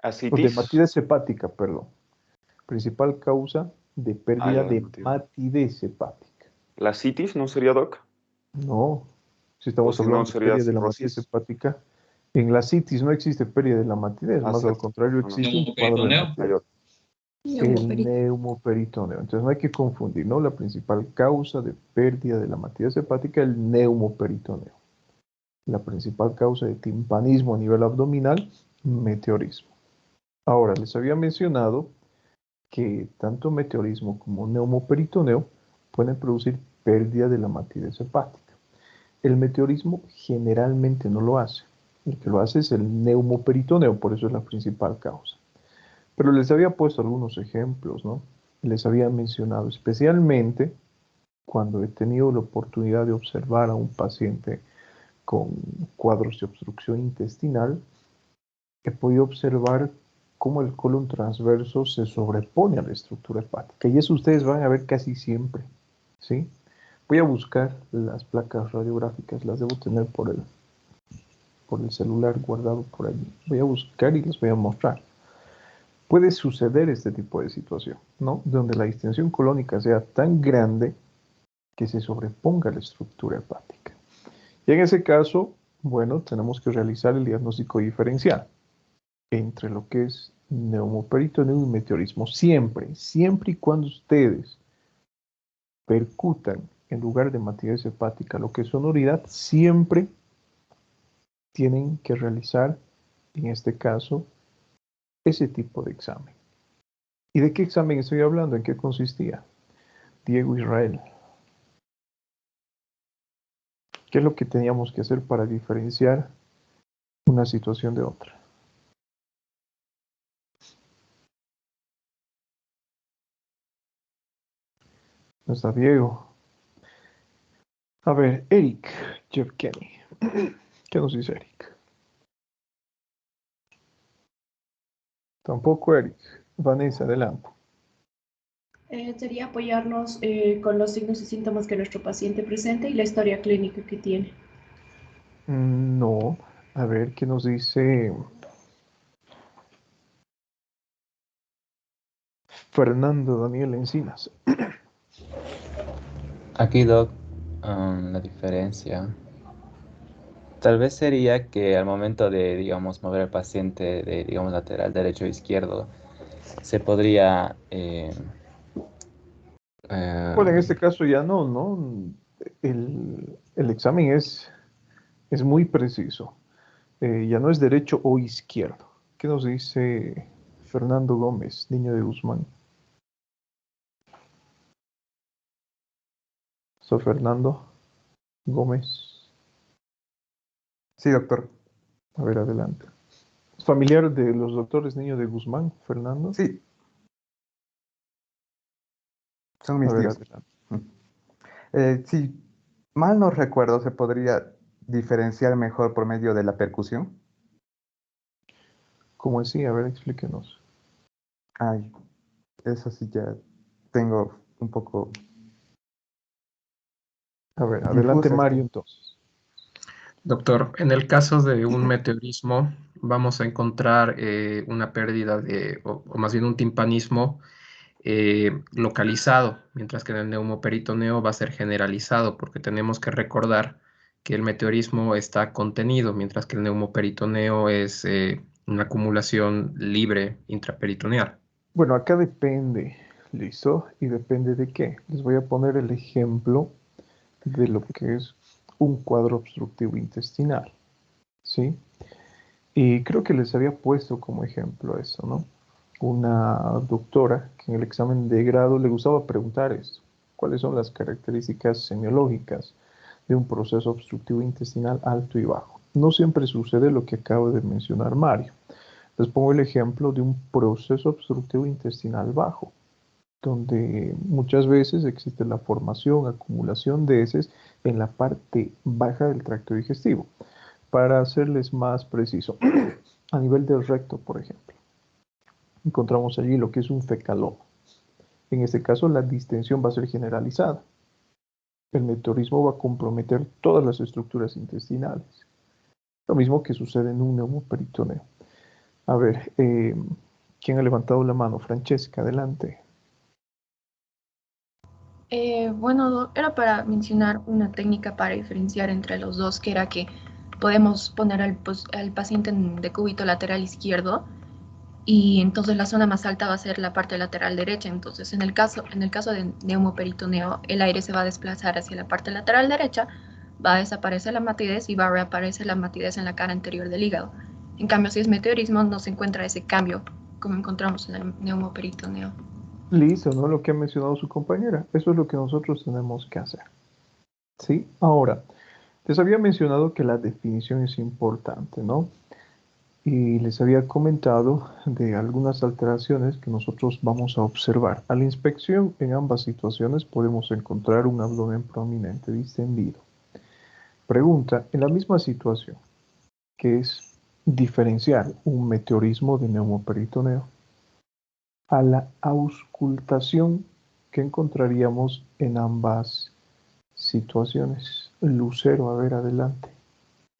Speaker 1: O de matidez hepática, perdón. Principal causa de pérdida de matidez hepática.
Speaker 4: ¿La citis no sería, Doc?
Speaker 1: No. Si estamos hablando de pérdida de la matidez hepática, en la citis no existe pérdida de la matidez, más al contrario existe un cuadro de matidez. El neumoperitoneo. Entonces no hay que confundir, ¿no? La principal causa de pérdida de la matidez hepática es el neumoperitoneo. La principal causa de timpanismo a nivel abdominal, meteorismo. Ahora, les había mencionado que tanto meteorismo como neumoperitoneo pueden producir pérdida de la matidez hepática. El meteorismo generalmente no lo hace. El que lo hace es el neumoperitoneo, por eso es la principal causa. Pero les había puesto algunos ejemplos, ¿no? Les había mencionado especialmente cuando he tenido la oportunidad de observar a un paciente con cuadros de obstrucción intestinal, he podido observar cómo el colon transverso se sobrepone a la estructura hepática. Y eso ustedes van a ver casi siempre, ¿sí? Voy a buscar las placas radiográficas, las debo tener por el celular guardado por allí. Voy a buscar y les voy a mostrar. Puede suceder este tipo de situación, ¿no? Donde la distensión colónica sea tan grande que se sobreponga la estructura hepática. Y en ese caso, bueno, tenemos que realizar el diagnóstico diferencial entre lo que es neumoperitoneo y meteorismo. Siempre y cuando ustedes percutan en lugar de matidez hepática lo que es sonoridad, siempre tienen que realizar, en este caso, ese tipo de examen. ¿Y de qué examen estoy hablando? ¿En qué consistía? Diego Israel. ¿Qué es lo que teníamos que hacer para diferenciar una situación de otra? No está Diego. A ver, Eric Jevgeny. ¿Qué nos dice Eric? Tampoco Eric. Vanessa, adelante.
Speaker 6: Sería apoyarnos con los signos y síntomas que nuestro paciente presenta y la historia clínica que tiene.
Speaker 1: No. A ver, ¿qué nos dice Fernando Daniel Encinas?
Speaker 12: Aquí, Doc, la diferencia tal vez sería que al momento de, digamos, mover al paciente de, digamos, lateral derecho o izquierdo, se podría...
Speaker 1: Bueno, en este caso ya no. El examen es muy preciso. ya no es derecho o izquierdo. ¿Qué nos dice Fernando Gómez, niño de Guzmán? Soy Fernando Gómez.
Speaker 13: Sí, doctor.
Speaker 1: A ver, adelante. ¿Es familiar de los doctores Niño de Guzmán, Fernando?
Speaker 13: Sí. Son mis tíos. Si mal no recuerdo, ¿se podría diferenciar mejor por medio de la percusión?
Speaker 1: ¿Cómo así? A ver, explíquenos.
Speaker 13: Ay, eso sí ya tengo un poco...
Speaker 1: A ver, adelante Mario entonces.
Speaker 8: Doctor, en el caso de un meteorismo, vamos a encontrar una pérdida o más bien un timpanismo localizado, mientras que en el neumoperitoneo va a ser generalizado, porque tenemos que recordar que el meteorismo está contenido, mientras que el neumoperitoneo es una acumulación libre intraperitoneal.
Speaker 1: Bueno, acá depende, ¿listo? ¿Y depende de qué? Les voy a poner el ejemplo de lo que es un cuadro obstructivo intestinal, ¿sí? Y creo que les había puesto como ejemplo eso, ¿no? Una doctora que en el examen de grado le gustaba preguntar esto: ¿cuáles son las características semiológicas de un proceso obstructivo intestinal alto y bajo? No siempre sucede lo que acabo de mencionar Mario. Les pongo el ejemplo de un proceso obstructivo intestinal bajo, donde muchas veces existe la formación, acumulación de heces en la parte baja del tracto digestivo. Para hacerles más preciso, a nivel del recto, por ejemplo, encontramos allí lo que es un fecaloma. En este caso, la distensión va a ser generalizada. El meteorismo va a comprometer todas las estructuras intestinales. Lo mismo que sucede en un neumoperitoneo. A ver, ¿quién ha levantado la mano? Francesca, adelante.
Speaker 5: Bueno, era para mencionar una técnica para diferenciar entre los dos, que era que podemos poner al paciente en decúbito lateral izquierdo y entonces la zona más alta va a ser la parte lateral derecha. Entonces, en el caso de neumoperitoneo, el aire se va a desplazar hacia la parte lateral derecha, va a desaparecer la matidez y va a reaparecer la matidez en la cara anterior del hígado. En cambio, si es meteorismo, no se encuentra ese cambio como encontramos en el neumoperitoneo.
Speaker 1: Listo, ¿no? Lo que ha mencionado su compañera. Eso es lo que nosotros tenemos que hacer. ¿Sí? Ahora, les había mencionado que la definición es importante, ¿no? Y les había comentado de algunas alteraciones que nosotros vamos a observar. A la inspección, en ambas situaciones podemos encontrar un abdomen prominente distendido. Pregunta, en la misma situación, que es diferenciar un meteorismo de neumoperitoneo, a la auscultación que encontraríamos en ambas situaciones. Lucero, a ver, adelante.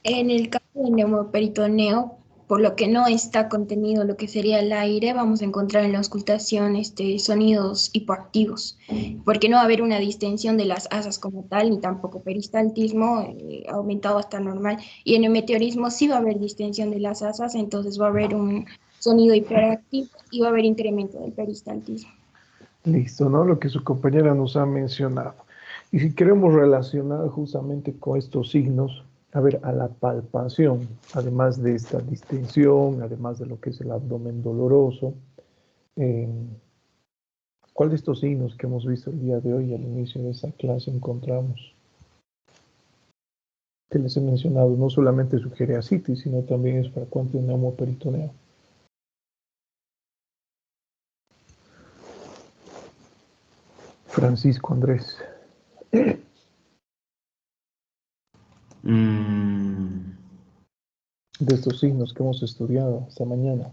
Speaker 14: En el caso del neumoperitoneo, por lo que no está contenido lo que sería el aire, vamos a encontrar en la auscultación sonidos hipoactivos, porque no va a haber una distensión de las asas como tal, ni tampoco peristaltismo aumentado hasta normal. Y en el meteorismo sí va a haber distensión de las asas, entonces va a haber un sonido hiperactivo y va a haber incremento del peristaltismo.
Speaker 1: Listo, ¿no? Lo que su compañera nos ha mencionado. Y si queremos relacionar justamente con estos signos, a ver, a la palpación, además de esta distensión, además de lo que es el abdomen doloroso, ¿cuál de estos signos que hemos visto el día de hoy al inicio de esta clase encontramos? Que les he mencionado, no solamente sugiere ascitis, sino también es frecuente un neumoperitoneo. Francisco Andrés. De estos signos que hemos estudiado esta mañana: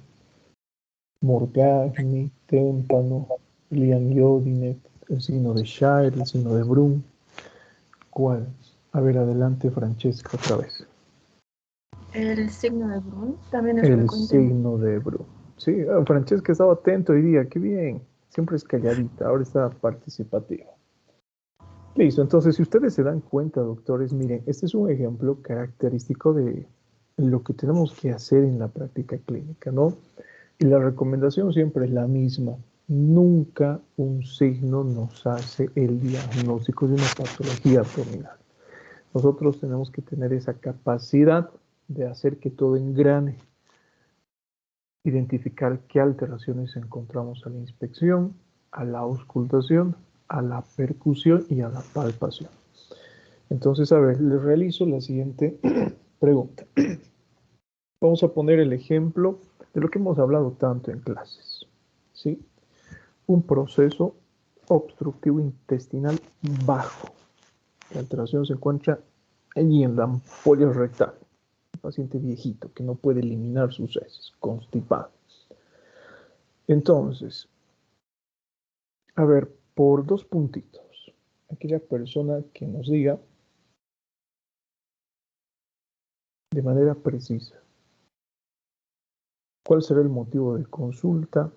Speaker 1: Morgagni, témpano, Liang-Yodinet, el signo de Shire, el signo de Brun. ¿Cuál? A ver, adelante, Francesca, otra vez.
Speaker 5: El signo de Brun también es
Speaker 1: el
Speaker 5: frecuente.
Speaker 1: Signo de Brun. Sí, Francesca estaba atento hoy día, qué bien. Siempre es calladita, ahora está participativa. Listo, entonces si ustedes se dan cuenta, doctores, miren, este es un ejemplo característico de lo que tenemos que hacer en la práctica clínica, ¿no? Y la recomendación siempre es la misma. Nunca un signo nos hace el diagnóstico de una patología abdominal. Nosotros tenemos que tener esa capacidad de hacer que todo engrane, identificar qué alteraciones encontramos a la inspección, a la auscultación, a la percusión y a la palpación. Entonces, a ver, les realizo la siguiente pregunta. Vamos a poner el ejemplo de lo que hemos hablado tanto en clases, ¿sí? Un proceso obstructivo intestinal bajo. La alteración se encuentra allí en la ampolla rectal. Un paciente viejito que no puede eliminar sus heces, constipado. Entonces, a ver, por 2 puntitos, aquella persona que nos diga de manera precisa cuál será el motivo de consulta,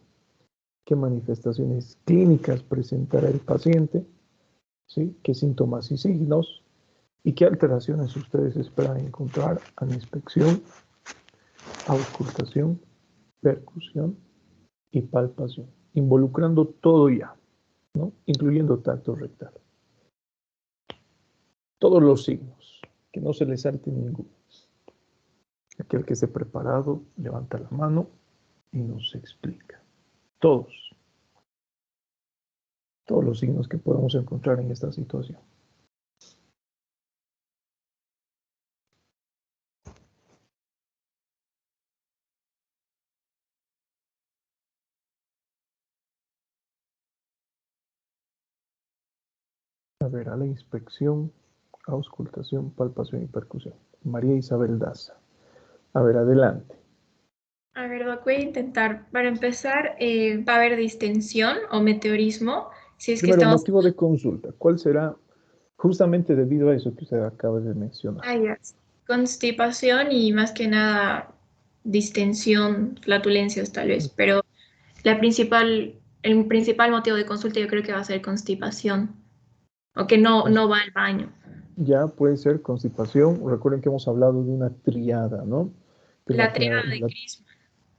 Speaker 1: qué manifestaciones clínicas presentará el paciente, ¿sí? Qué síntomas y signos, y qué alteraciones ustedes esperan encontrar a la inspección, auscultación, percusión y palpación, involucrando todo ya, ¿no? Incluyendo tacto rectal. Todos los signos, que no se les salte ninguno. Aquel que esté preparado, levanta la mano y nos explica. Todos los signos que podamos encontrar en esta situación. A ver, a la inspección, auscultación, palpación y percusión. María Isabel Daza. A ver, adelante.
Speaker 5: A ver, Doc, voy a intentar. Para empezar, va a haber distensión o meteorismo. Si es que
Speaker 1: Primero,
Speaker 5: estamos...
Speaker 1: motivo de consulta. ¿Cuál será justamente debido a eso que usted acaba de mencionar?
Speaker 5: Constipación y más que nada distensión, flatulencias tal vez, pero el principal motivo de consulta yo creo que va a ser constipación o que no va al baño.
Speaker 1: Ya puede ser constipación. Recuerden que hemos hablado de una triada, ¿no?
Speaker 5: La triada de Grisman.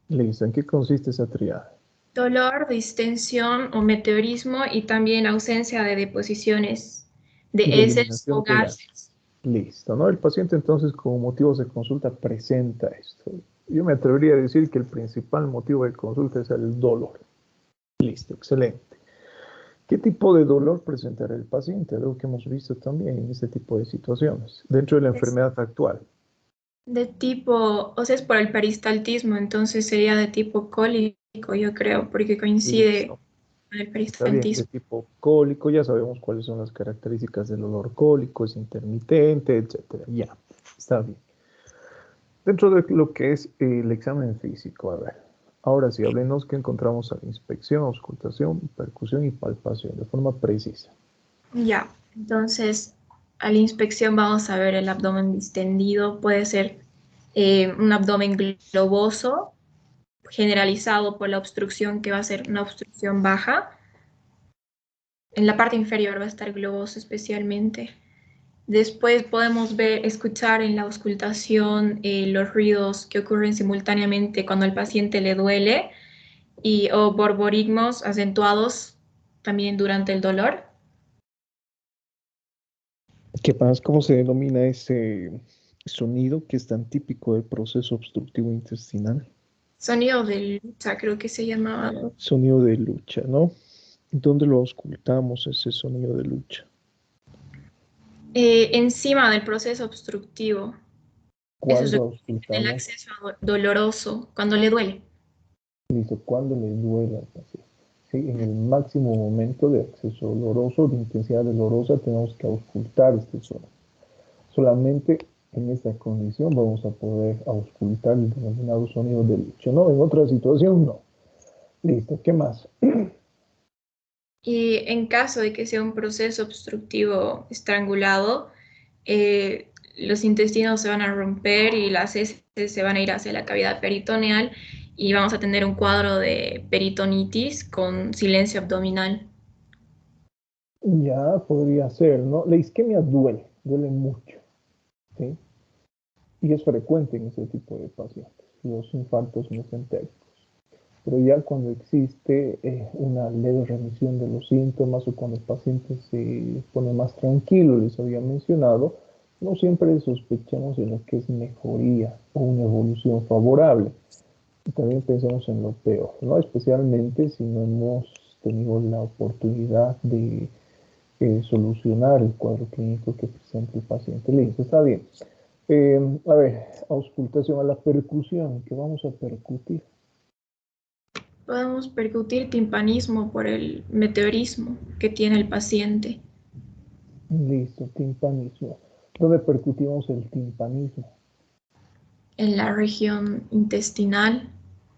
Speaker 1: Listo. ¿En qué consiste esa triada?
Speaker 5: Dolor, distensión o meteorismo y también ausencia de deposiciones de heces o gases.
Speaker 1: Listo, ¿no? El paciente entonces como motivos de consulta presenta esto. Yo me atrevería a decir que el principal motivo de consulta es el dolor. Listo, excelente. ¿Qué tipo de dolor presentará el paciente? Algo que hemos visto también en este tipo de situaciones, dentro de la enfermedad actual.
Speaker 5: De tipo, o sea, es por el peristaltismo, entonces sería de tipo cólico, yo creo, porque coincide con el peristaltismo.
Speaker 1: Está bien, de tipo cólico, ya sabemos cuáles son las características del dolor cólico, es intermitente, etcétera. Ya, está bien. Dentro de lo que es el examen físico, a ver, ahora sí, háblenos qué encontramos a la inspección, auscultación, percusión y palpación, de forma precisa.
Speaker 5: Ya, entonces a la inspección vamos a ver el abdomen distendido, puede ser un abdomen globoso, generalizado por la obstrucción, que va a ser una obstrucción baja. En la parte inferior va a estar globoso especialmente. Después podemos escuchar en la auscultación los ruidos que ocurren simultáneamente cuando al paciente le duele o borborigmos acentuados también durante el dolor.
Speaker 1: ¿Qué pasa? ¿Cómo se denomina ese sonido que es tan típico del proceso obstructivo intestinal?
Speaker 5: Sonido de lucha, creo que se llamaba.
Speaker 1: Sonido de lucha, ¿no? ¿Dónde lo auscultamos ese sonido de lucha?
Speaker 5: Encima del proceso obstructivo.
Speaker 1: ¿Cuándo
Speaker 5: Eso es
Speaker 1: auscultamos?
Speaker 5: el acceso doloroso, cuando le duele.
Speaker 1: Listo, cuando le duele al paciente. ¿Sí? En el máximo momento de acceso doloroso, de intensidad dolorosa, tenemos que auscultar este sonido. Solamente en esta condición vamos a poder auscultar el denominado sonido de lucha, ¿no? En otra situación, no. Listo, ¿qué más?
Speaker 5: Y en caso de que sea un proceso obstructivo estrangulado, los intestinos se van a romper y las heces se van a ir hacia la cavidad peritoneal y vamos a tener un cuadro de peritonitis con silencio abdominal.
Speaker 1: Ya podría ser, ¿no? La isquemia duele mucho, ¿sí? Y es frecuente en ese tipo de pacientes, los infartos mesentéricos. Pero ya cuando existe una leve remisión de los síntomas o cuando el paciente se pone más tranquilo, les había mencionado, no siempre sospechamos en lo que es mejoría o una evolución favorable. Y también pensamos en lo peor, ¿no? Especialmente si no hemos tenido la oportunidad de solucionar el cuadro clínico que presenta el paciente. Listo, está bien. A ver, auscultación a la percusión, ¿qué vamos a percutir?
Speaker 5: Podemos percutir timpanismo por el meteorismo que tiene el paciente.
Speaker 1: Listo, timpanismo. ¿Dónde percutimos el timpanismo?
Speaker 5: En la región intestinal,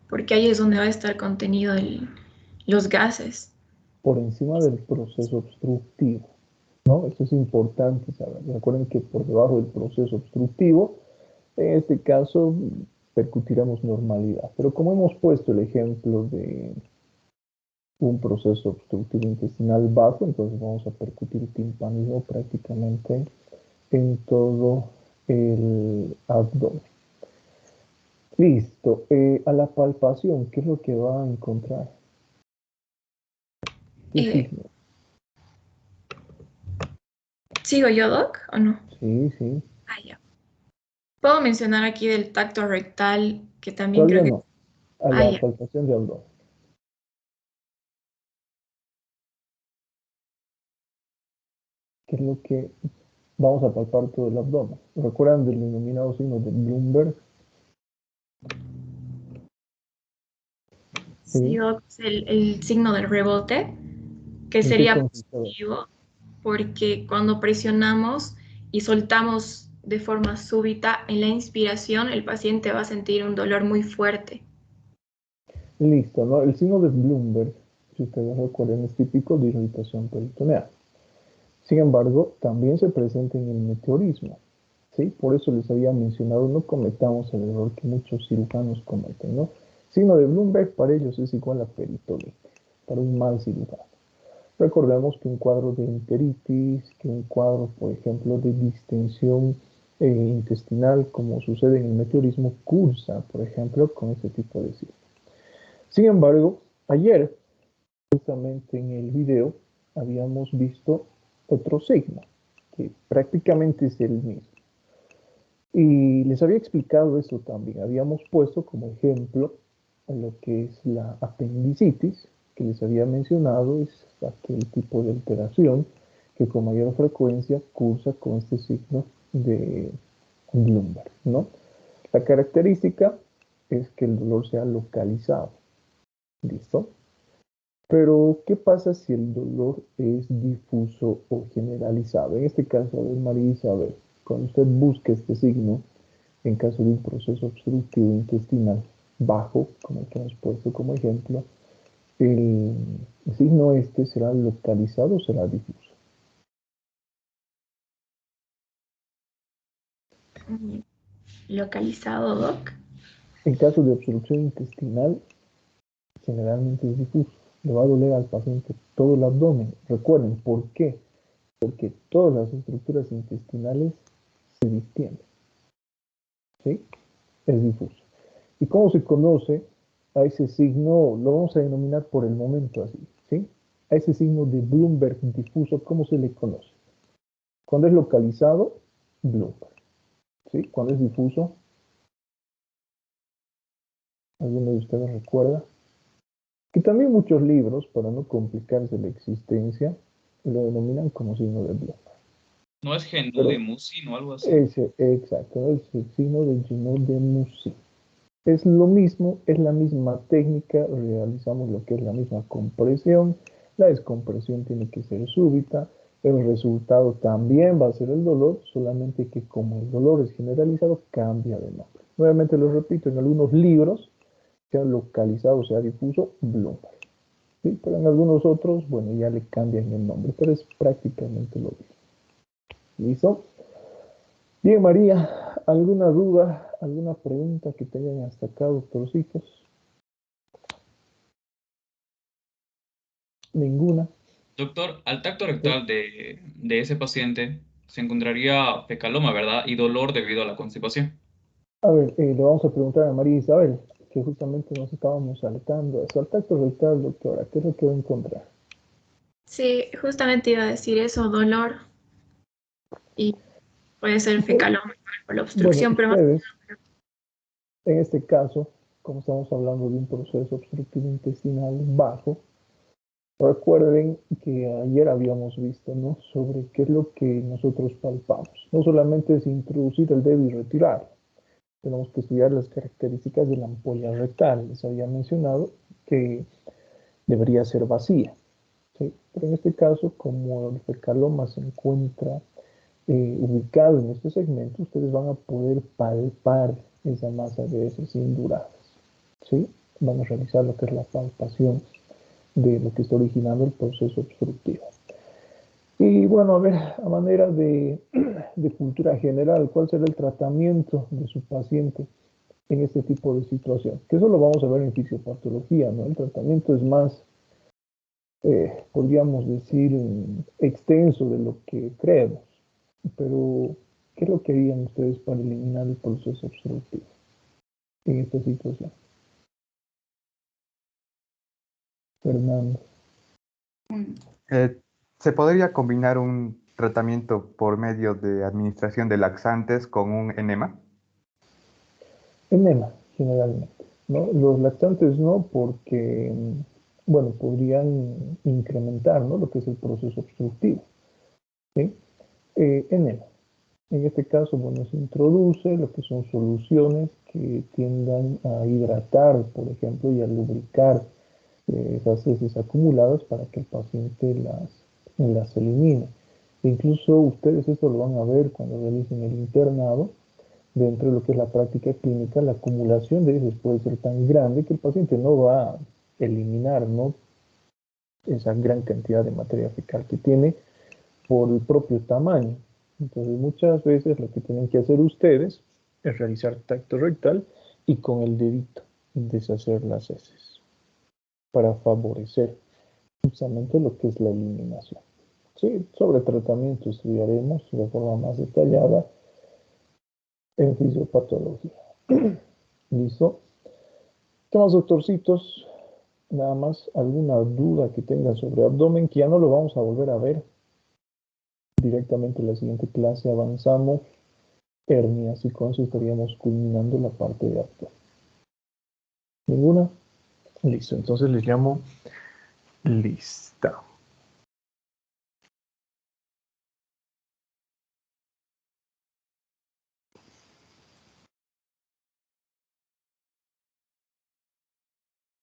Speaker 5: porque ahí es donde va a estar contenido los gases.
Speaker 1: Por encima del proceso obstructivo, ¿no? Esto es importante saber. Recuerden que por debajo del proceso obstructivo, en este caso, percutiremos normalidad. Pero como hemos puesto el ejemplo de un proceso obstructivo intestinal bajo, entonces vamos a percutir timpanismo prácticamente en todo el abdomen. Listo. A la palpación, ¿qué es lo que va a encontrar? ¿Qué signo?
Speaker 5: ¿Sigo yo, Doc, o no?
Speaker 1: Sí, sí.
Speaker 5: Ah, ya. Puedo mencionar aquí del tacto rectal, que también
Speaker 1: Todavía
Speaker 5: creo que...
Speaker 1: no. A la palpación de abdomen. ¿Qué es lo que vamos a palpar todo el abdomen? ¿Recuerdan del denominado signo de Bloomberg?
Speaker 5: Sí, Doc, es el signo del rebote, que
Speaker 1: ¿En qué
Speaker 5: sería
Speaker 1: consiste?
Speaker 5: positivo, porque cuando presionamos y soltamos de forma súbita en la inspiración, el paciente va a sentir un dolor muy fuerte.
Speaker 1: Listo, ¿no? El signo de Bloomberg, si ustedes recuerdan, es típico de irritación peritoneal. Sin embargo, también se presenta en el meteorismo, ¿sí? Por eso les había mencionado, no cometamos el error que muchos cirujanos cometen, ¿no? Signo de Bloomberg para ellos es igual a peritonitis, para un mal cirujano. Recordemos que un cuadro de enteritis, que un cuadro, por ejemplo, de distensión intestinal, como sucede en el meteorismo, cursa, por ejemplo, con este tipo de signos. Sin embargo, ayer, justamente en el video, habíamos visto otro signo, que prácticamente es el mismo. Y les había explicado eso también. Habíamos puesto como ejemplo lo que es la apendicitis, que les había mencionado, es aquel tipo de alteración que con mayor frecuencia cursa con este signo de Bloomberg, ¿no? La característica es que el dolor sea localizado. ¿Listo? Pero, ¿qué pasa si el dolor es difuso o generalizado? En este caso, a ver, María Isabel, cuando usted busque este signo, en caso de un proceso obstructivo intestinal bajo, como el que hemos puesto como ejemplo, el signo este será localizado o será difuso.
Speaker 5: ¿Localizado, Doc?
Speaker 1: En caso de obstrucción intestinal, generalmente es difuso. Le va a doler al paciente todo el abdomen. Recuerden, ¿por qué? Porque todas las estructuras intestinales se distienden. ¿Sí? Es difuso. ¿Y cómo se conoce a ese signo? Lo vamos a denominar por el momento así, ¿sí? A ese signo de Bloomberg difuso, ¿cómo se le conoce? Cuando es localizado, Bloomberg. ¿Sí? Cuando es difuso, ¿alguno de ustedes recuerda? Que también muchos libros, para no complicarse la existencia, lo denominan como signo de Bloomberg.
Speaker 10: ¿No es Genot de Musi o algo así?
Speaker 1: Exacto, es el signo de Genot de Musi. Es lo mismo, es la misma técnica, realizamos lo que es la misma compresión, la descompresión tiene que ser súbita, el resultado también va a ser el dolor, solamente que como el dolor es generalizado, cambia de nombre. Nuevamente lo repito, en algunos libros, sea localizado, sea difuso, Bloomberg. ¿Sí? Pero en algunos otros, bueno, ya le cambian el nombre, pero es prácticamente lo mismo. ¿Listo? Bien, María, ¿alguna duda, alguna pregunta que tengan hasta acá, doctorcitos? ¿Ninguna?
Speaker 10: Doctor, al tacto rectal de ese paciente se encontraría fecaloma, ¿verdad? Y dolor debido a la constipación.
Speaker 1: A ver, le vamos a preguntar a María Isabel, que justamente nos estábamos saltando eso. Al tacto rectal, doctora, ¿qué es lo que va a encontrar?
Speaker 5: Sí, justamente iba a decir eso, dolor. Y Puede ser fecalómetro por la obstrucción,
Speaker 1: Bueno,
Speaker 5: pero
Speaker 1: ustedes, en este caso, como estamos hablando de un proceso obstructivo intestinal bajo, recuerden que ayer habíamos visto, ¿no?, sobre qué es lo que nosotros palpamos. No solamente es introducir el dedo y retirarlo. Tenemos que estudiar las características de la ampolla rectal. Les había mencionado que debería ser vacía, ¿sí? Pero en este caso, como el fecaloma se encuentra ubicado en este segmento, ustedes van a poder palpar esa masa de heces induradas, ¿sí? Van a realizar lo que es la palpación de lo que está originando el proceso obstructivo. Y bueno, a ver, a manera de cultura general, ¿cuál será el tratamiento de su paciente en este tipo de situación? Que eso lo vamos a ver en fisiopatología, ¿no? El tratamiento es más, podríamos decir, extenso de lo que creemos. Pero, ¿qué es lo que harían ustedes para eliminar el proceso obstructivo en esta situación? Fernando.
Speaker 13: ¿Se podría combinar un tratamiento por medio de administración de laxantes con un enema?
Speaker 1: Enema, generalmente, ¿no? Los laxantes no, porque, bueno, podrían incrementar, ¿no?, lo que es el proceso obstructivo, ¿sí? Enema. En este caso, bueno, se introduce lo que son soluciones que tiendan a hidratar, por ejemplo, y a lubricar esas heces acumuladas para que el paciente las elimine. Incluso ustedes esto lo van a ver cuando realicen el internado. Dentro de lo que es la práctica clínica, la acumulación de heces puede ser tan grande que el paciente no va a eliminar, ¿no?, esa gran cantidad de materia fecal que tiene por el propio tamaño. Entonces, muchas veces lo que tienen que hacer ustedes es realizar tacto rectal y con el dedito deshacer las heces para favorecer justamente lo que es la eliminación. Sí, sobre tratamiento estudiaremos de forma más detallada en fisiopatología. ¿Listo? ¿Qué más, doctorcitos? Nada más, alguna duda que tengan sobre abdomen, que ya no lo vamos a volver a ver. Directamente en la siguiente clase avanzamos hernias y con eso estaríamos culminando la parte de abdomen. ¿Ninguna? Listo, entonces les llamo lista.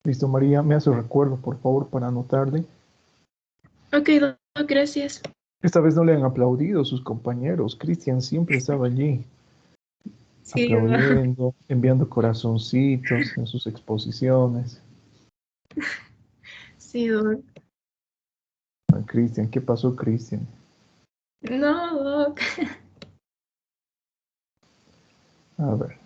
Speaker 1: Listo, María, me hace recuerdo, por favor, para anotarle.
Speaker 5: Ok, Doc, gracias.
Speaker 1: Esta vez no le han aplaudido sus compañeros. Cristian siempre estaba allí,
Speaker 5: Sí,
Speaker 1: aplaudiendo, enviando corazoncitos en sus exposiciones.
Speaker 5: Sí, Doc.
Speaker 1: Cristian, ¿qué pasó, Cristian?
Speaker 5: No, Doc.
Speaker 1: A ver.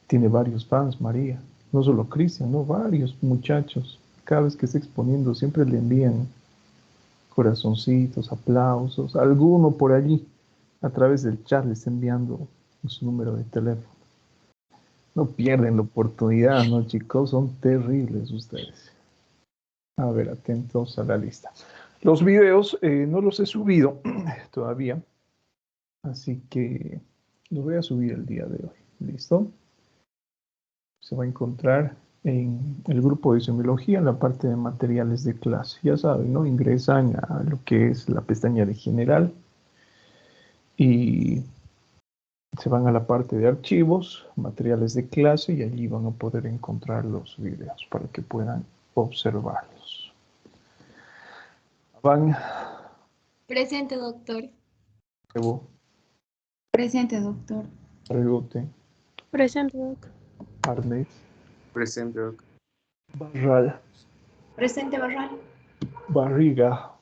Speaker 1: Tiene varios fans, María. No solo Cristian, no, varios muchachos. Cada vez que está exponiendo siempre le envían corazoncitos, aplausos. Alguno por allí, a través del chat, le está enviando su número de teléfono. No pierden la oportunidad, ¿no, chicos? Son terribles ustedes. A ver, atentos a la lista. Los videos no los he subido todavía, así que los voy a subir el día de hoy. ¿Listo? Se va a encontrar en el grupo de semiología, en la parte de materiales de clase. Ya saben, ¿no? Ingresan a lo que es la pestaña de general y se van a la parte de archivos, materiales de clase, y allí van a poder encontrar los videos para que puedan observarlos. Van.
Speaker 14: Presente, doctor.
Speaker 1: Evo.
Speaker 7: Presente, doctor.
Speaker 1: Regote.
Speaker 11: Presente, doc.
Speaker 1: Arnés.
Speaker 15: Presente, doc.
Speaker 1: Barral.
Speaker 14: Presente, Barral.
Speaker 1: Barriga.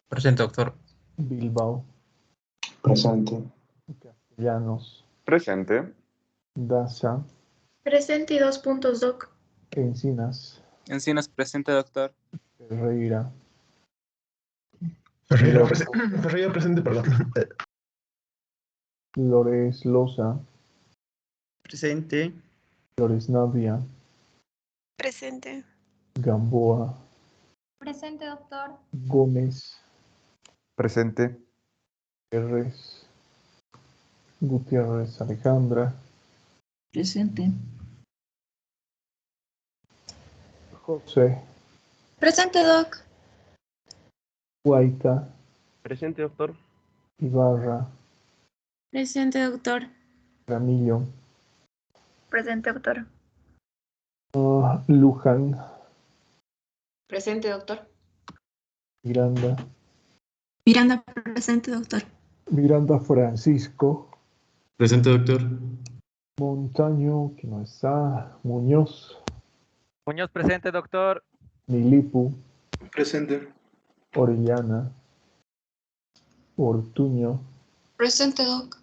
Speaker 16: Presente, doctor.
Speaker 1: Bilbao.
Speaker 15: Presente.
Speaker 1: Castellanos.
Speaker 4: Presente.
Speaker 1: Daza.
Speaker 5: Presente y 2 puntos, Doc.
Speaker 1: Encinas.
Speaker 12: Encinas, presente, doctor.
Speaker 1: Ferreira.
Speaker 15: Ferreira presente, perdón.
Speaker 1: Flores Loza.
Speaker 15: Presente.
Speaker 1: Flores Navia.
Speaker 11: Presente.
Speaker 1: Gamboa.
Speaker 14: Presente, doctor.
Speaker 1: Gómez.
Speaker 13: Presente.
Speaker 1: Gutiérrez Alejandra.
Speaker 16: Presente.
Speaker 1: José.
Speaker 5: Presente, Doc.
Speaker 1: Guaita.
Speaker 17: Presente, doctor.
Speaker 1: Ibarra.
Speaker 3: Presente, doctor.
Speaker 1: Ramillo.
Speaker 5: Presente, doctor.
Speaker 1: Luján.
Speaker 5: Presente, doctor.
Speaker 1: Miranda.
Speaker 5: Miranda, presente, doctor.
Speaker 1: Miranda Francisco.
Speaker 18: Presente, doctor.
Speaker 1: Montaño, que no está. Muñoz.
Speaker 19: Muñoz, presente, doctor.
Speaker 1: Milipu.
Speaker 15: Presente.
Speaker 1: Orellana. Ortuño.
Speaker 5: Presente, Doc.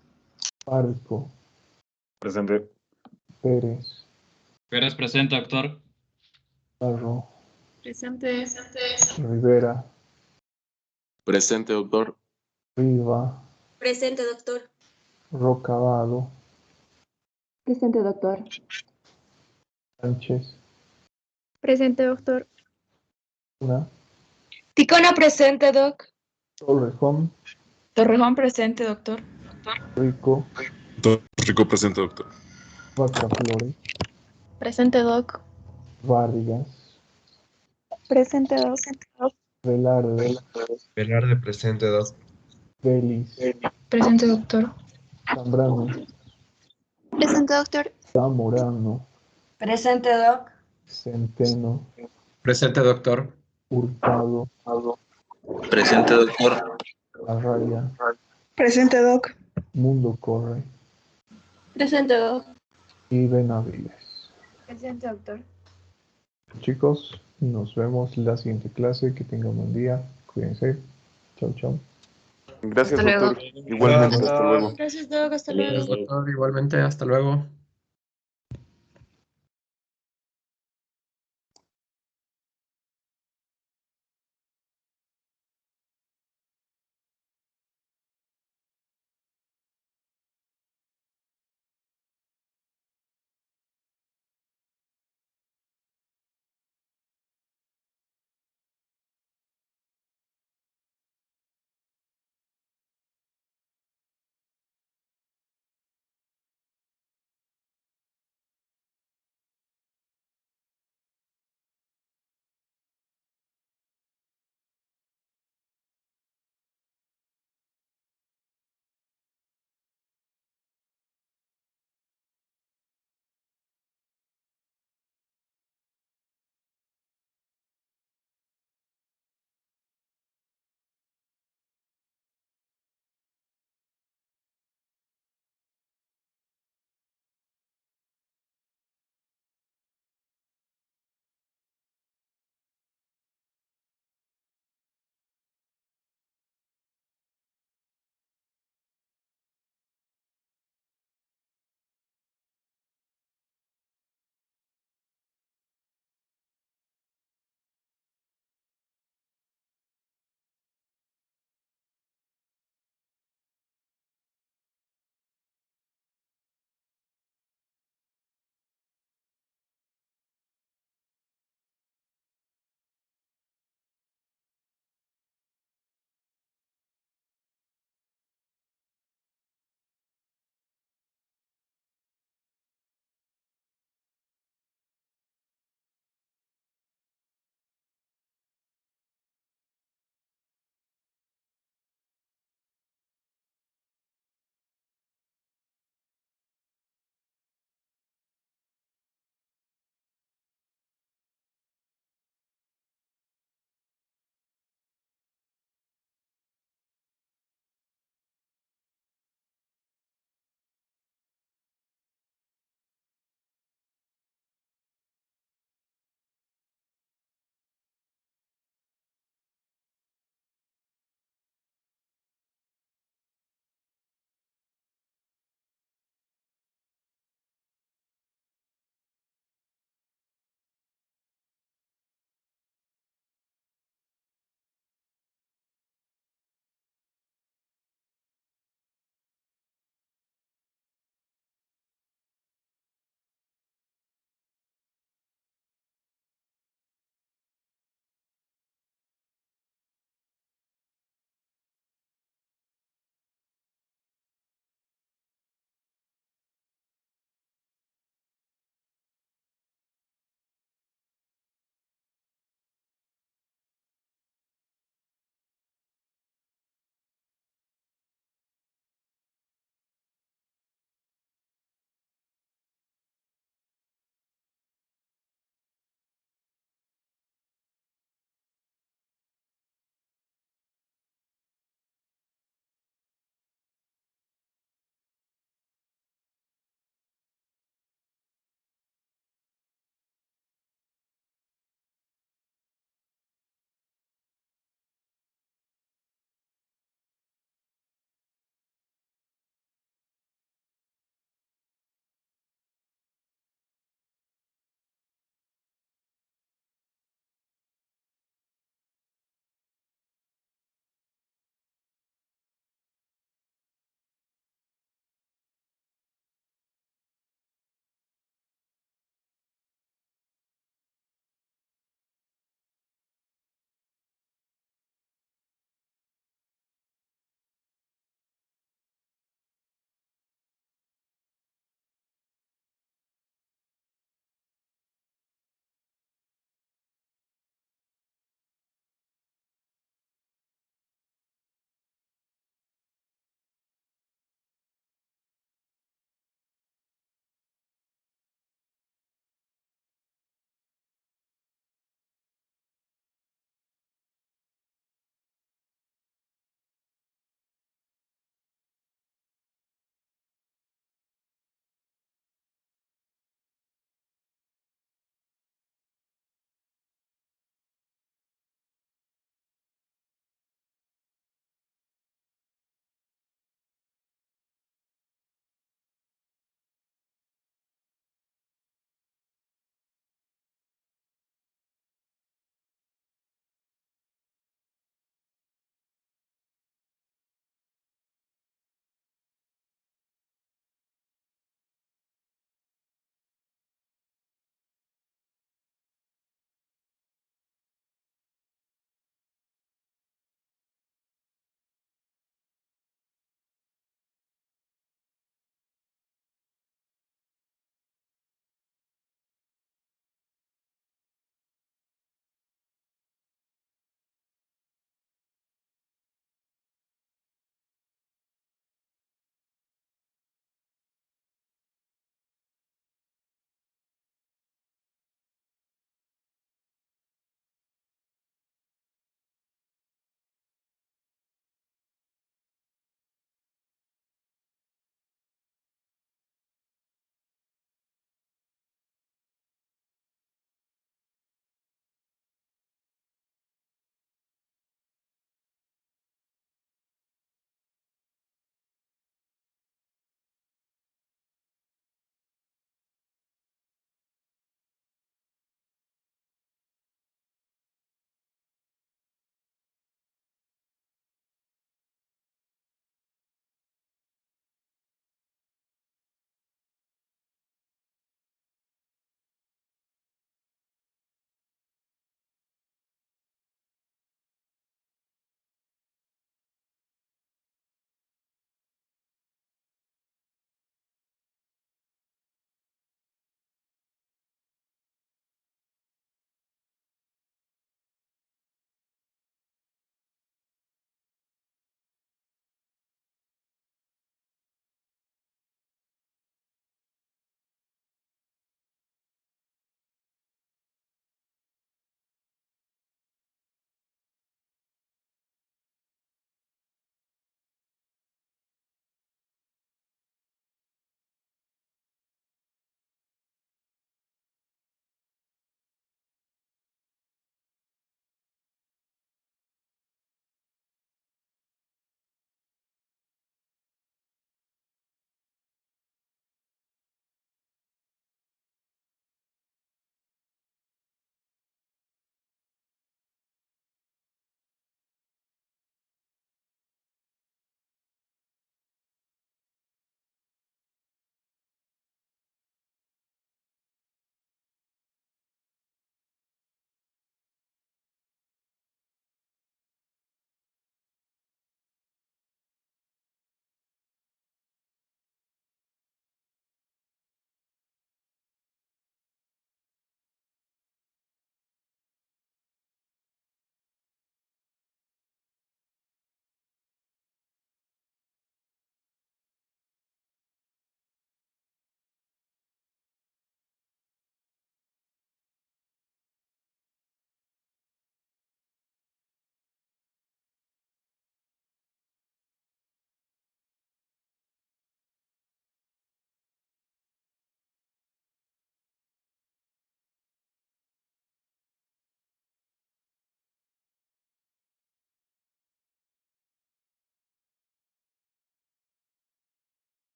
Speaker 1: Parco.
Speaker 4: Presente.
Speaker 1: Pérez.
Speaker 10: Pérez, presente, doctor.
Speaker 1: Barro.
Speaker 5: Presente.
Speaker 1: Rivera.
Speaker 18: Presente, doctor.
Speaker 1: Riva.
Speaker 5: Presente, doctor.
Speaker 1: Rocavado.
Speaker 6: Presente, doctor.
Speaker 1: Sánchez.
Speaker 5: Presente, doctor.
Speaker 1: Una.
Speaker 5: Ticona, presente, Doc.
Speaker 1: Torrejón.
Speaker 5: Torrejón, presente, doctor.
Speaker 1: Rico.
Speaker 18: Rico, presente, doctor.
Speaker 1: Vaca Flores.
Speaker 5: Presente, Doc.
Speaker 1: Vargas.
Speaker 5: Presente, Doc.
Speaker 1: Velarde.
Speaker 2: Velarde, presente, doc.
Speaker 1: Vélez.
Speaker 5: Presente, doctor.
Speaker 1: Zambrano.
Speaker 5: Presente, doctor.
Speaker 1: Zamorano.
Speaker 16: Presente, Doc.
Speaker 1: Centeno.
Speaker 8: Presente, doctor.
Speaker 1: Hurtado.
Speaker 17: Presente, doctor.
Speaker 1: Arraya.
Speaker 11: Presente, Doc.
Speaker 1: Mundo Corre.
Speaker 5: Presente, Doc.
Speaker 1: Y Benavides.
Speaker 5: Presente, doctor.
Speaker 1: Chicos, nos vemos la siguiente clase. Que tengan buen día. Cuídense. Chau, chau.
Speaker 4: Gracias,
Speaker 5: Hasta
Speaker 4: doctor.
Speaker 5: luego.
Speaker 4: Igualmente, hasta luego.
Speaker 5: Gracias, Doc. Hasta
Speaker 8: Gracias,
Speaker 5: luego.
Speaker 8: doctor. Igualmente, hasta luego.